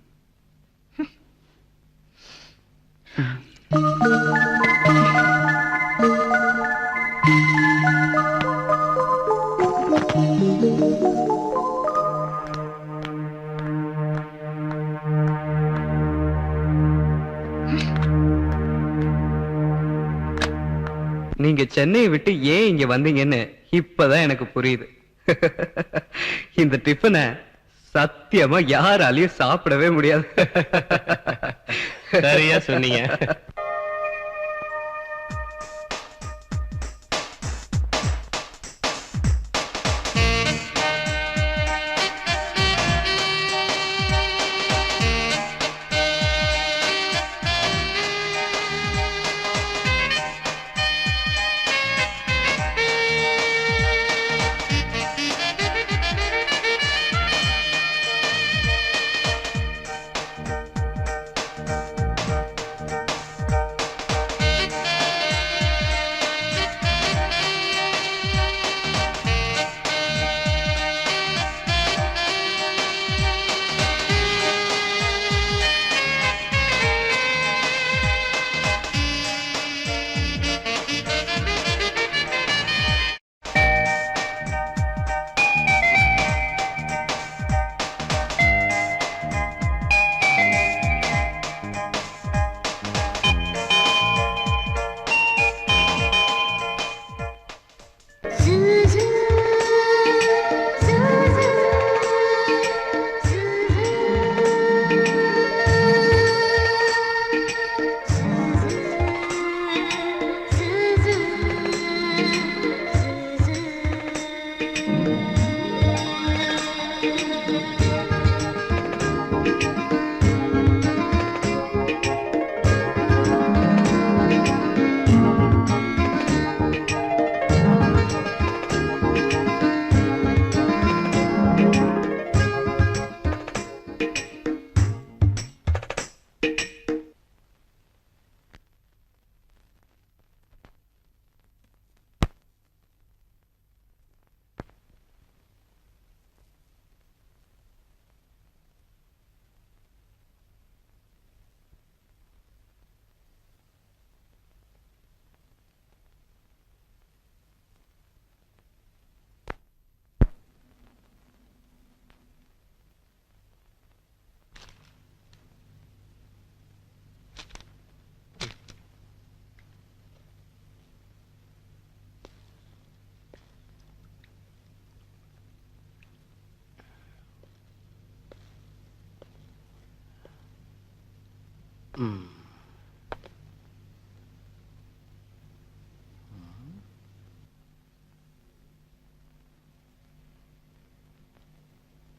நீங்க சென்னையை விட்டு ஏன் இங்க வந்தீங்கன்னு இப்பதான் எனக்கு புரியுது. இந்த டிஃபனை சத்தியமா யாராலையும் சாப்பிடவே முடியாது. சரியா சொன்னீங்க.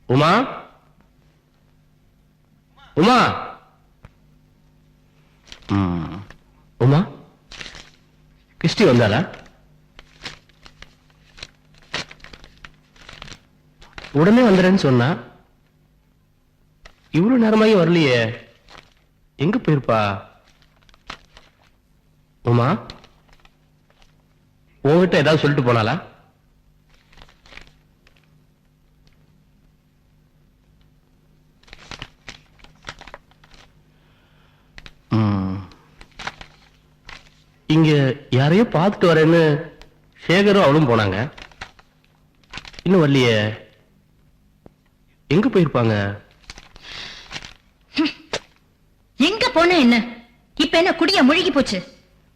உமா, உமா ம். உமா கிறிஸ்டி வந்தாளா? உடனே வந்துறேன்னு சொன்னா, இவ்வளவு நேரமாகி வரலையே, எங்க போயிருப்பா? உமா உன்கிட்ட ஏதாவது சொல்லிட்டு போனாளா? இங்க யாரையோ பார்த்துட்டு வரேன்னு சேகரும் அவளும் போனாங்க. இன்னும் வரலையே, எங்க போயிருப்பாங்க? எங்க போன என்ன இப்ப என்ன குடிய முழுகி போச்சு?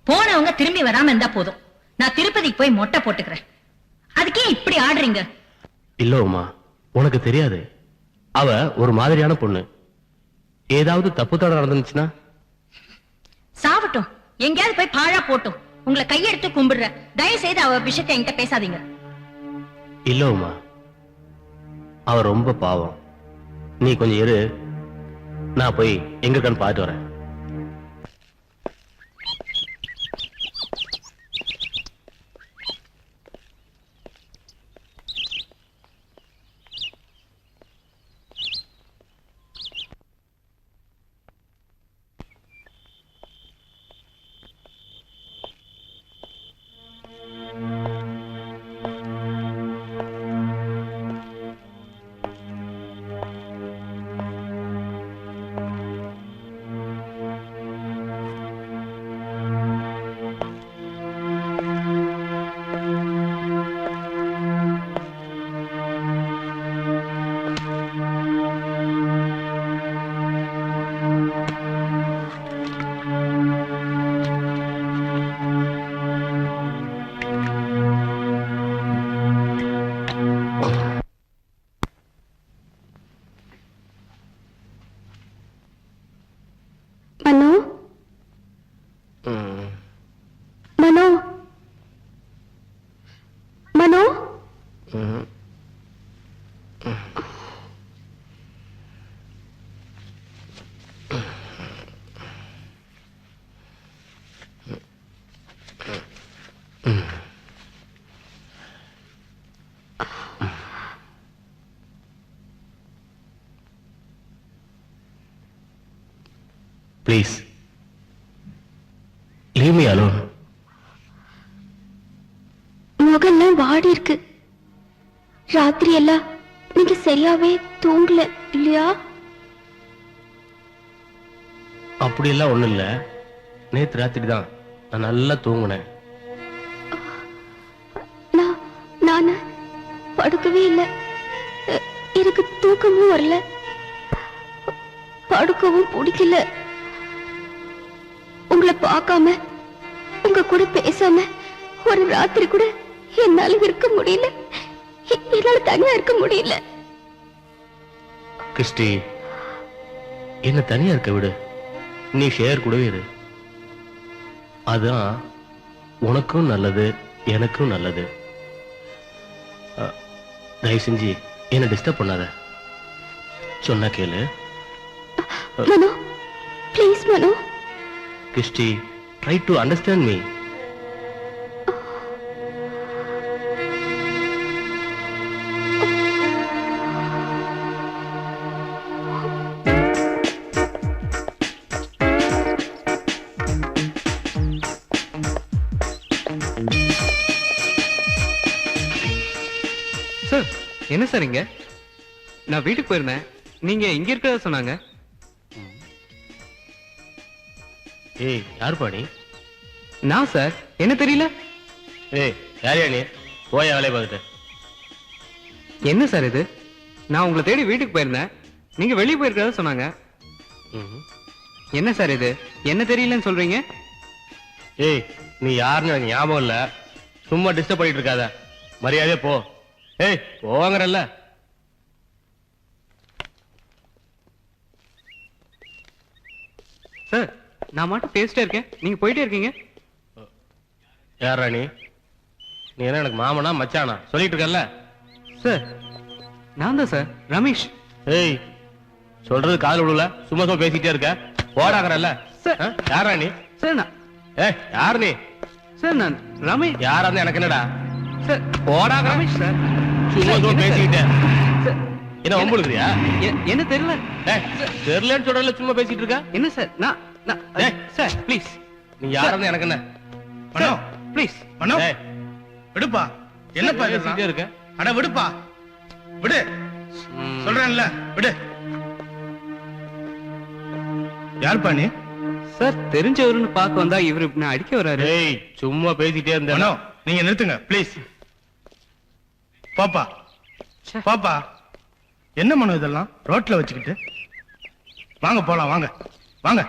போனவங்க திரும்பி வராம இருந்தா போதும். நான் திருப்பதிக்கு போய் மொட்டை போட்டுக்கிறேன். அதுக்கே இப்படி ஆடுறீங்க? இல்ல உமா, உனக்கு தெரியாது. அவ ஒரு மாதிரியான பொண்ணு. ஏதாவது தப்பு தடம் நடந்துச்சுன்னா? சாவட்டும், எங்கேயாவது போய் பாழா போட்டும். உங்களை கையெடுத்து கும்பிடுற. தயவு செய்து அவ விஷயத்தை என்கிட்ட பேசாதீங்க. இல்ல உமா, அவ ரொம்ப பாவம். நீ கொஞ்சம் இரு, நான் போய் எங்க இருக்கான்னு பார்த்துட்டு வரேன். மனோ, மனோ, மனோ. Please, leave me alone. முகெல்லாம் வாடி இருக்கு. ராத்திரி எல்லாம் நீங்க சரியாவே தூங்கல இல்லையா? அப்படியெல்லாம் ஒண்ணும் இல்ல. நேத்து ராத்திரி தான் நான் நல்லா தூங்குனேன். நான் படுக்கவே இல்லை. எனக்கு தூக்கமும் வரல, படுக்கவும் பிடிக்கல. உங்களை பார்க்காம, உங்க கூட பேசாம ஒரு ராத்திரி கூட என்னால இருக்க முடியல. என்னால தனியா இருக்க முடியல. கிறிஸ்டி, என்ன தனியா இருக்க விடு. நீ ஷேர் கூடவே இரு. அதான் உனக்கும் நல்லது, எனக்கும் நல்லது. தயவு செஞ்சு என்ன டிஸ்டர்ப் பண்ணாத. சொன்னா கேளு. Mano, please Mano. Christy, try to understand me. Sir, என்ன சார் இங்க? நான் வீட்டுக்கு போயிருந்தேன், நீங்க இங்க இருக்கிறதா சொன்னாங்க. ஏய், யார் பாணி? நான் சார், என்ன தெரியல. ஏய், யாரையா நீ? போய் வேலையை பார்த்துட்டு. என்ன சார் இது? நான் உங்களை தேடி வீட்டுக்கு போயிருந்தேன், நீங்க வெளியே போயிருக்கிறதா சொன்னாங்க. என்ன சார் இது? என்ன தெரியலன்னு சொல்றீங்க? ஏய், நீ யாருன்னு எனக்கு ஞாபகம் இல்ல. சும்மா டிஸ்டர்ப் பண்ணிட்டு இருக்காத. மரியாதையா போ. ஏய், போவாங்கறல்ல. சார், நான் மட்டும் பேசிட்டே இருக்கேன், நீங்க போயிட்டே இருக்கீங்க. யாரா நீ? நீ என்ன எனக்கு மாமனா மச்சானா சொல்லிட்டு இருக்கல்ல? சார், நான் தான் சார், ரமேஷ். ஏய், சொல்றது காதுல விடல, சும்மா சும்மா பேசிட்டே இருக்க. போடாங்கறல்ல. சார். யாரா நீ? சார் நான் யார் நீ? சார் நான் ரமேஷ். யாரா இருந்தா எனக்கு என்னடா? சார் போடாங்க. ரமேஷ் சார். சும்மா சும்மா என்ன சார்? பேசிக்கிட்டே. சார், என்ன வம்புழுக்கிறியா? என்ன தெரியல. தெரியலன்னு சொல்றல, சும்மா பேசிட்டு இருக்க. என்ன சார் நான் ஏய். Sir please. நீ யாரா இருந்தா எனக்கு என்ன? மனோ ப்ளீஸ். மனோ ஏய், விடுப்பா. என்னப்பா பேசிட்டே இதெல்லாம்? இருக்க. அட விடுப்பா, விடு. சொல்றேன்ல, விடு. யார்ப்பா நீ? சார் தெரிஞ்சவருன்னு பார்க்க வந்தா இவரு நான் அடிக்க வராரு. ஏய், சும்மா பேசிட்டே மனோ இருந்தேனோ. நீங்க நிறுத்துங்க ப்ளீஸ். பாப்பா ச்சே. பாப்பா, என்ன மனோ இதெல்லாம் ரோட்ல வச்சுக்கிட்டு? வாங்க போலாம், வாங்க வாங்க.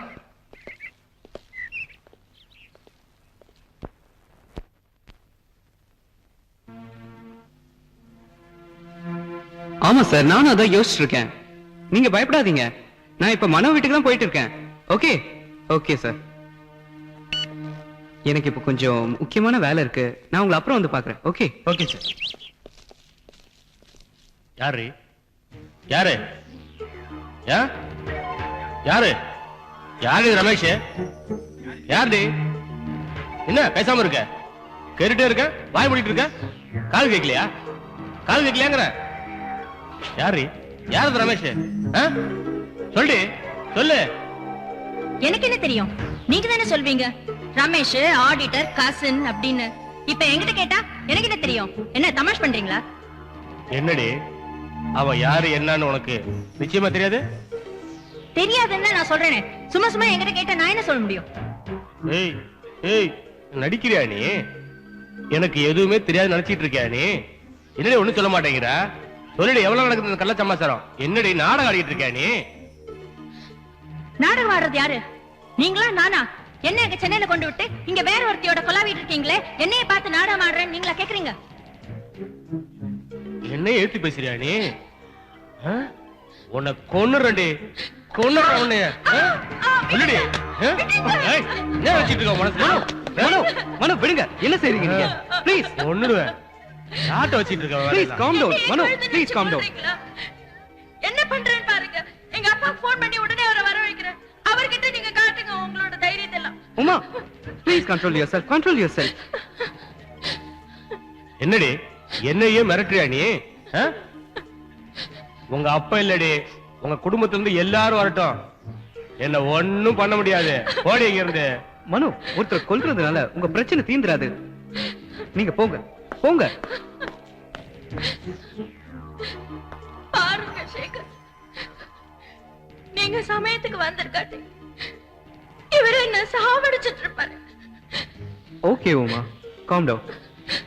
ஆமா சார், நானும் அதான் யோசிச்சுட்டு இருக்கேன். நீங்க பயப்படாதீங்க. நான் இப்ப மனோ வீட்டுக்கு தான் போயிட்டு இருக்கேன். Okay okay sir. எனக்கு இப்ப கொஞ்சம் முக்கியமான வேலை இருக்கு. நான் உங்களை அப்புறம் வந்து பாக்குறேன். Okay okay sir. யாரு? யாரு? யா? யாரு? யாரு ரமேஷ்? யாரு? என்ன பேசாம இருக்க? கேட்டுட்டே இருக்க, வாய் மூடிட்டு இருக்க. கால் கேட்கலையா? கால் கேட்கலையாங்கிற? யாரு? யாரு ரமேஷ்? சொல்லு சொல்லு. எனக்கு என்ன தெரியும்? நீங்க தானே சொல்வீங்க ரமேஷ் ஆடிட்டர் கசின் அப்படின்னு. இப்ப என்கிட்ட கேட்டா எனக்கு என்ன தெரியும்? என்ன தமாஷ் பண்றீங்களா? என்னடி அவன் யாரு என்னன்னு உனக்கு நிச்சயமா தெரியாது? தெரியாதுன்னு நான் சொல்றேனே. சும்மா சும்மா என்கிட்ட கேட்டா நான் என்ன சொல்ல முடியும்? ஏய் ஏய், நடிக்கிறியா நீ? எனக்கு எதுவுமே தெரியாது நினைச்சிட்டு இருக்கியா நீ? என்னடி ஒண்ணும் சொல்ல மாட்டேங்கிற? சொல்லுடி, எவ்வளவு நடக்குது இந்த கள்ள சமாச்சாரம்? என்னடி நாடகம் ஆடிட்டு இருக்கியா நீ? நாடகம் ஆடுறது யாரு? நீங்களா நானா? என்ன எங்க சென்னையில கொண்டு விட்டு இங்க வேற ஒருத்தியோட கொலாவிட்டு இருக்கீங்களே, என்னைய பார்த்து நாடகம் ஆடுறேன்னு நீங்களா கேக்குறீங்க? என்ன ஏத்தி பேசுறியா நீ? உன்னை கொன்னுறேன்டி, கொன்னுறேன் உன்னைய. சொல்லுடி. ஏய், என்ன வச்சிட்டு இருக்க மனசுல? மனோ மனோ விடுங்க. என்ன செய்றீங்க நீங்க? ப்ளீஸ் ஒண்ணுடுவேன். நாட்டை வச்சிட்டு இருக்க. Please calm down. Mano please calm down. என்ன பண்றேன்னு பாருங்க. எங்க அப்பா போன் பண்ணி உடனே அவரை வர வைக்கிறேன். அவர்கிட்ட நீங்க காட்டுங்க உங்களோட தைரியத்தை எல்லாம். Uma please control your self. Control your self. என்னடி என்னையே மிரட்டுறியா நீ? உங்க அப்பா இல்லடி, உங்க குடும்பத்துல இருந்து எல்லாரும் வரட்டும், என்ன ஒண்ணும் பண்ண முடியாது. போடி இங்க இருந்து. மனோ, ஒருத்தர் கொல்றதுனால உங்க பிரச்சனை தீந்துராது. நீங்க போங்க போங்க. பாருங்க சேகர், நீங்க சமயத்துக்கு வந்திருக்காட்டி இவரு என்ன சாவடிச்சிட்டு இருப்பாரு. Okay Uma, calm down.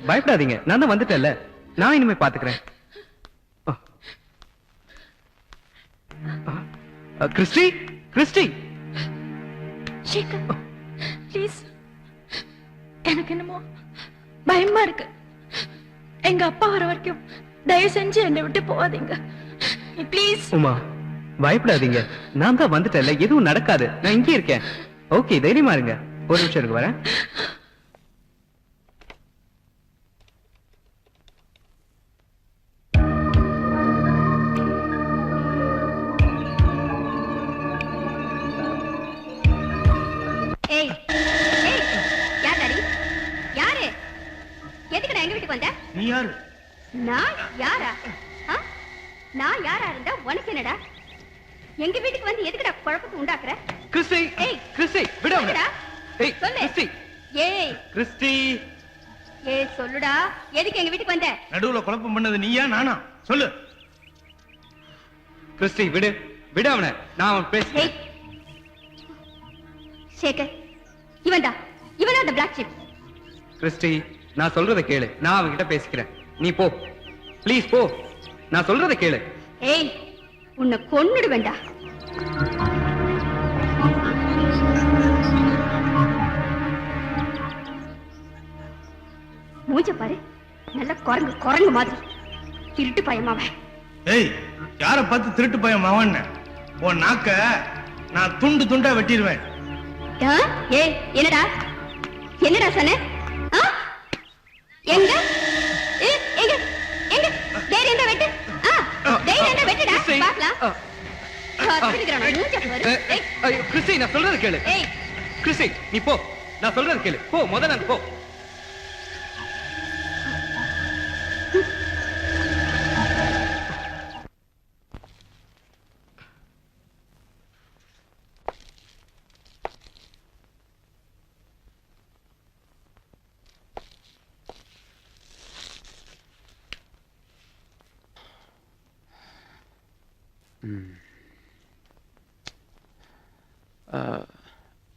பயப்படாதீங்க, நான் தான் வந்துட்டேன்ல. நான் இனிமே பாத்துக்கிறேன். Christie Christie. சேகர் ப்ளீஸ், எனக்கு என்னமோ பயமா இருக்கு. எங்க அப்பா வர வரைக்கும் தயவு செஞ்சு என்னை விட்டு போகாதீங்க ப்ளீஸ். உமா பயப்படாதீங்க, நான் தான் வந்துட்டேன்ல. எதுவும் நடக்காது, நான் இங்கே இருக்கேன். ஓகே தைரியமா இருங்க. ஒரு நிமிஷம் இருக்கு, வரேன். ஏய் ஏய், யார் டாடி? யாரு? எதுக்குடா எங்க வீட்டுக்கு வந்த? நீ யாரு? நான் யாரா? ஆ? நான் யாரா இருந்தா உனக்கு என்னடா? எங்க வீட்டுக்கு வந்து எதுக்குடா குழப்பத்தை உண்டாக்குற? கிறிஸ்டி ஏய், கிறிஸ்டி விடு அவனை. எதுக்குடா? ஏய் சொல்லு. கிறிஸ்டி ஏய் கிறிஸ்டி. ஏய் சொல்லுடா, எதுக்கு எங்க வீட்டுக்கு வந்த? நடுவுல குழப்பம் பண்ணது நீயா நானா? சொல்லு. கிறிஸ்டி விடு விடு அவனை. நான் அவன் பேசுறேன். ஏய் சேகர், இவன்டா இவனா அந்த பிளாக் ஷிப். கிறிஸ்டி நான் சொல்றதை கேளு. நான் அவன்கிட்ட பேசிக்கிறேன். நீ போ ப்ளீஸ் போ. நான் சொல்றதை கேளு. ஏய் உன்னை கொன்னுடுவேண்டா. மூஞ்ச பாரு, நல்ல குரங்கு குரங்கு மாதிரி. திருட்டு பயமாவ. ஏய், யார பார்த்து திருட்டு பையன் மவன்? உன் நாக்க நான் துண்டு துண்டா வெட்டிடுவேன். ஏய் என்னடா என்னடா சொன்ன? எங்க எங்க எங்க தைரியம் தான் வெட்டு. தைரியம் தான் வெட்டுடா, பார்க்கலாம். கிறிஸ்டி நான் சொல்றது கேளு. ஏய். கிறிஸ்டி நீ போ, நான் சொல்றது கேளு. போ முதல்ல போ.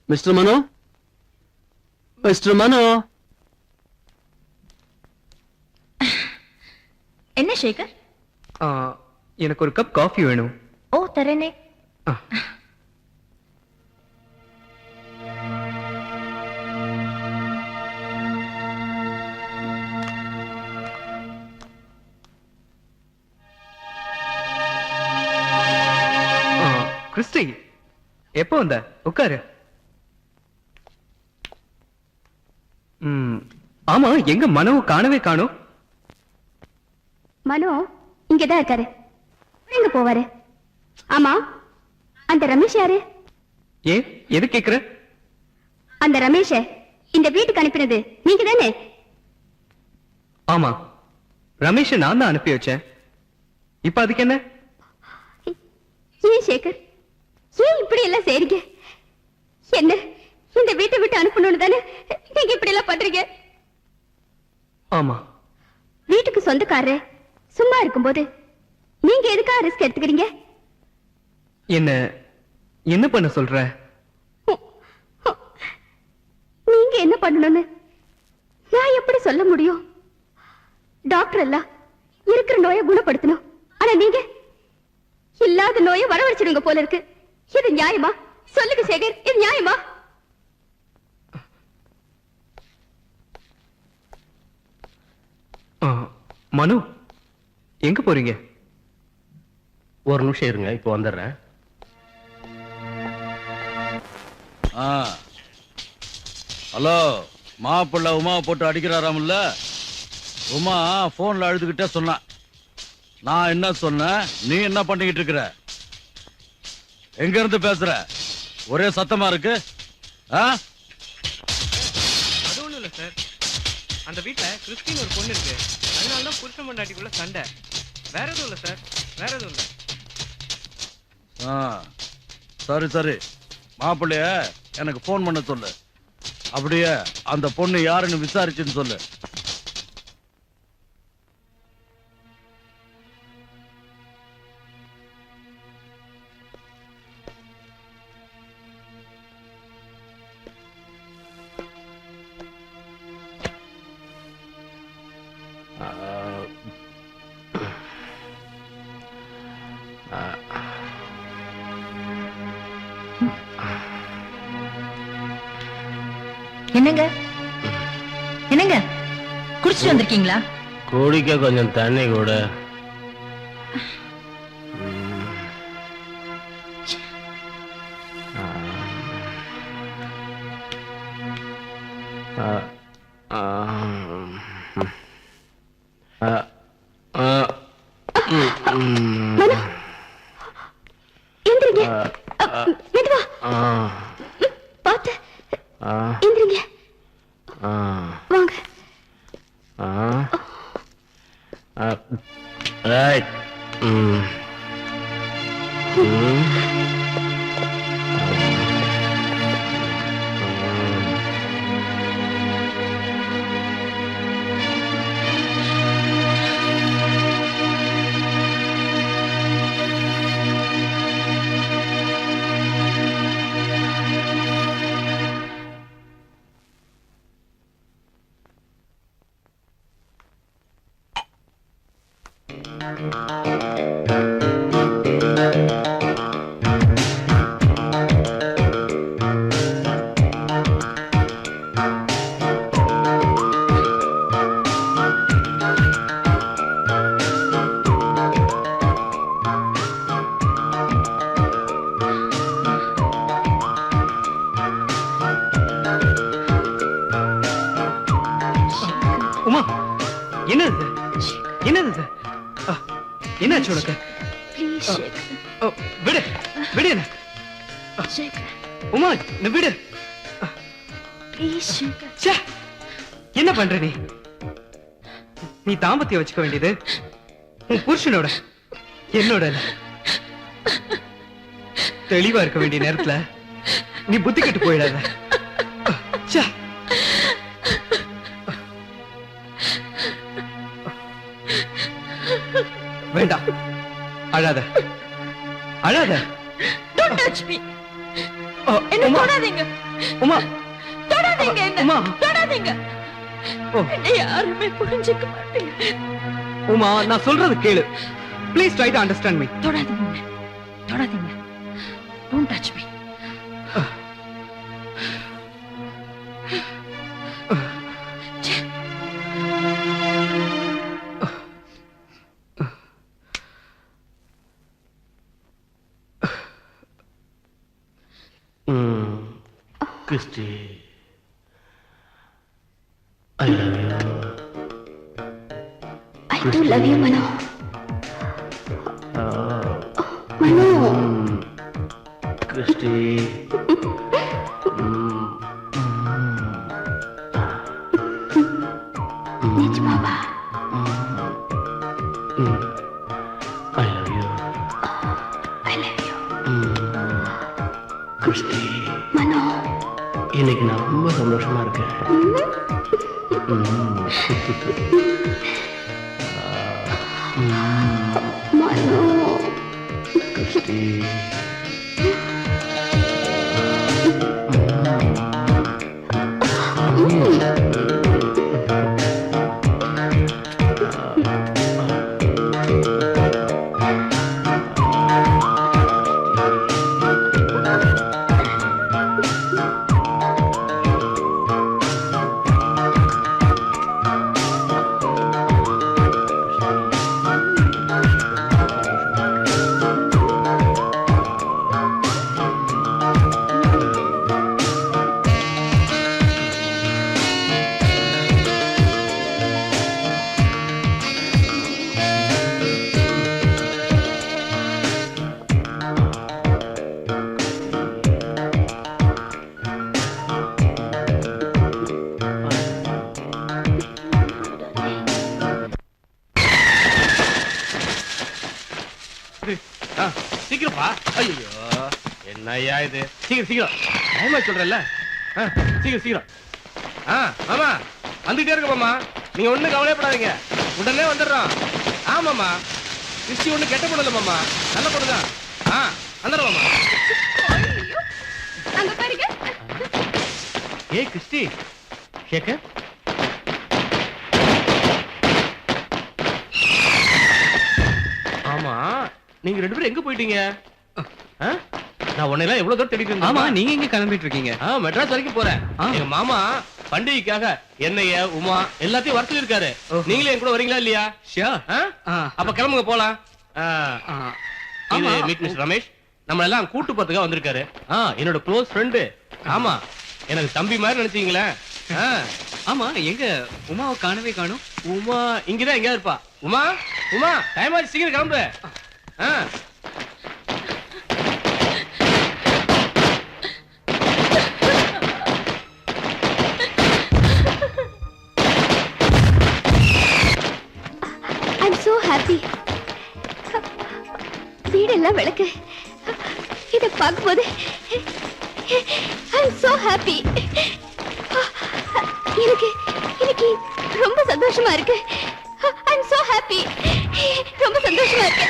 மிஸ்டர் மனோ, மிஸ்டர் மனோ. என்ன சேகர்? எனக்கு ஒரு கப் காஃபி வேணும். ஓ தரேனே. ஆ. கிறிஸ்டி எப்போ வந்த? உட்காரு. ஆமா, எங்க மனோ காணவே காணோம். மனோ இங்கதான் இருக்காரு. எங்க போவாரு? ஆமா, அந்த ரமேஷ் யாரு? ஏன் எது கேக்குற? அந்த ரமேஷ இந்த வீட்டுக்கு அனுப்பினது நீங்க தானே? ஆமா, ரமேஷை நான் தான் அனுப்பி வச்சேன். இப்ப அதுக்கு என்ன? ஏன் சேகர், ஏன் இப்படி எல்லாம் செய்றீங்க? என்ன இந்த வீட்டை விட்டு அனுப்பணும்னு தானே நீங்க இப்படி எல்லாம் பண்றீங்க? ஆமா, வீட்டுக்கு சொந்தக்காரரு சும்மா இருக்கும்போது நீங்க எதுக்கா ரிஸ்க் எடுத்துக்கிறீங்க? என்ன பண்ண சொல்ற? நீங்க என்ன பண்ணணும்னு நான் எப்படி சொல்ல முடியும்? டாக்டர் எல்லாம் இருக்கிற நோயை குணப்படுத்தணும், ஆனா நீங்க இல்லாத நோயை வரவழைச்சிடுங்க போல இருக்கு. இது நியாயமா? சொல்லுங்க சேகர், இது நியாயமா? மனு எங்க போறீங்க? ஒரு நிமிஷம் இருங்க, இப்போ வந்துடுறேன். ஹலோ, மாப்பிள்ள உமாவை போட்டு அடிக்கிறாராம்ல? உமா போன்ல அழுதுகிட்டே சொன்ன. நான் என்ன சொன்னேன், நீ என்ன பண்ணிக்கிட்டு இருக்கிற? எங்க இருந்து பேசுற? ஒரே சத்தமா இருக்கு. அது ஒண்ணும் இல்ல சார், அந்த வீட்டுல கிறிஸ்டின் ஒரு பொண்ணு இருக்கு, அதனாலதான் புருஷன் பொண்டாட்டிக்குள்ள சண்டை. வேற எதுவும் இல்ல சார், வேற எதுவும் இல்ல. சரி சரி, மாப்பிள்ளைய எனக்கு போன் பண்ண சொல்லு. அப்படியே அந்த பொண்ணு யாருன்னு விசாரிச்சுன்னு சொல்லு. என்னங்க என்னங்க குடிச்சிட்டு வந்திருக்கீங்களா? குடிக்க கொஞ்சம் தண்ணி கூட. மனோ எந்திரிங்க. மெதுவா பார்த்து எந்திரிங்க. வாங்க. ரைட். உமா, என்னது என்னது? என்னாச்சு உனக்கு? ப்ளீஸ் ஓ, விடு விடு என்ன. சேகர் உமா நீ விடு. ப்ளீஸ் சேகர் ச்சே, என்ன பண்ற நீ? நீ தாம்பத்தியம் வச்சுக்க வேண்டியது உன் புருஷனோட, என்னோட இல்ல. தெளிவா இருக்க வேண்டிய நேரத்துல நீ புத்தி கெட்டு போயிடாத. ச்சே. வேண்டாம், அழாத அழாத. Don't touch me. என்ன உமா, தொடாதீங்க. உமா, தொடாதீங்க என்ன. உமா. தொடாதீங்க. ஓ, என்னை யாருமே புரிஞ்சுக்க மாட்டீங்க. உமா, நான் சொல்றது கேளு. Please try to understand me. தொடாதீங்க என்ன. தொடாதீங்க. Don't touch me. Christy, I love you. I do love you Mano. Mano Christy, நிஜமாவா? I love you. I love you Christy, Mano. இன்னைக்கு நான் ரொம்ப சந்தோஷமா இருக்கேன். மனோ கிறிஸ்டி, சீக்கிரமா. ஐயோ, என்னய்யா இது? சீக்கிரம் சீக்கிரம், டைமா சொல்றேன்ல. சீக்கிரம் சீக்கிரம். மாமா வந்துட்டே இருக்க மாமா, நீங்க ஒண்ணும் கவலைப்படாதீங்க, உடனே வந்துடுறோம். ஆமாமா, கிறிஸ்டி ஒண்ணு கெட்ட பொண்ணு இல்ல மாமா, நல்ல பொண்ணுதான். வந்துடுறோம் மாமா. அங்க பாருங்க. ஏய் கிறிஸ்டி, சேகர், ஆமா நீங்க ரெண்டு பேரும் எங்க போயிட்டீங்க? நான் உன்னையெல்லாம் எவ்வளவு தூரம் தேடிட்டு இருந்தேன். ஆமா, நீங்க எங்க கிளம்பிட்டு இருக்கீங்க? மெட்ராஸ் வரைக்கும் போறேன். எங்க மாமா பண்டிகைக்காக என்னைய உமா எல்லாத்தையும் வர சொல்லிருக்காரு. நீங்களே என் கூட வரீங்களா இல்லையா? ஷியோர். அப்ப கிளம்புங்க போலாம். ஆமா. மீட் மிஸ்டர் ரமேஷ், நம்ம எல்லாம் கூட்டு பத்துக்கா வந்திருக்காரு. என்னோட க்ளோஸ் ஃப்ரெண்டு. ஆமா, எனக்கு தம்பி மாதிரி நினைச்சீங்களே. ஆமா, எங்க உமாவை காணவே காணும்? உமா இங்கதான் எங்கேயா இருப்பா. உமா, உமா டைம் ஆச்சு, சீக்கிரம் கிளம்பு. I'm so happy. வீடெல்லாம் விளக்கு. இதை பார்க்கும்போது I'm so happy. எனக்கு எனக்கு ரொம்ப சந்தோஷமா இருக்கு. I'm so happy. ரொம்ப சந்தோஷமா இருக்கு.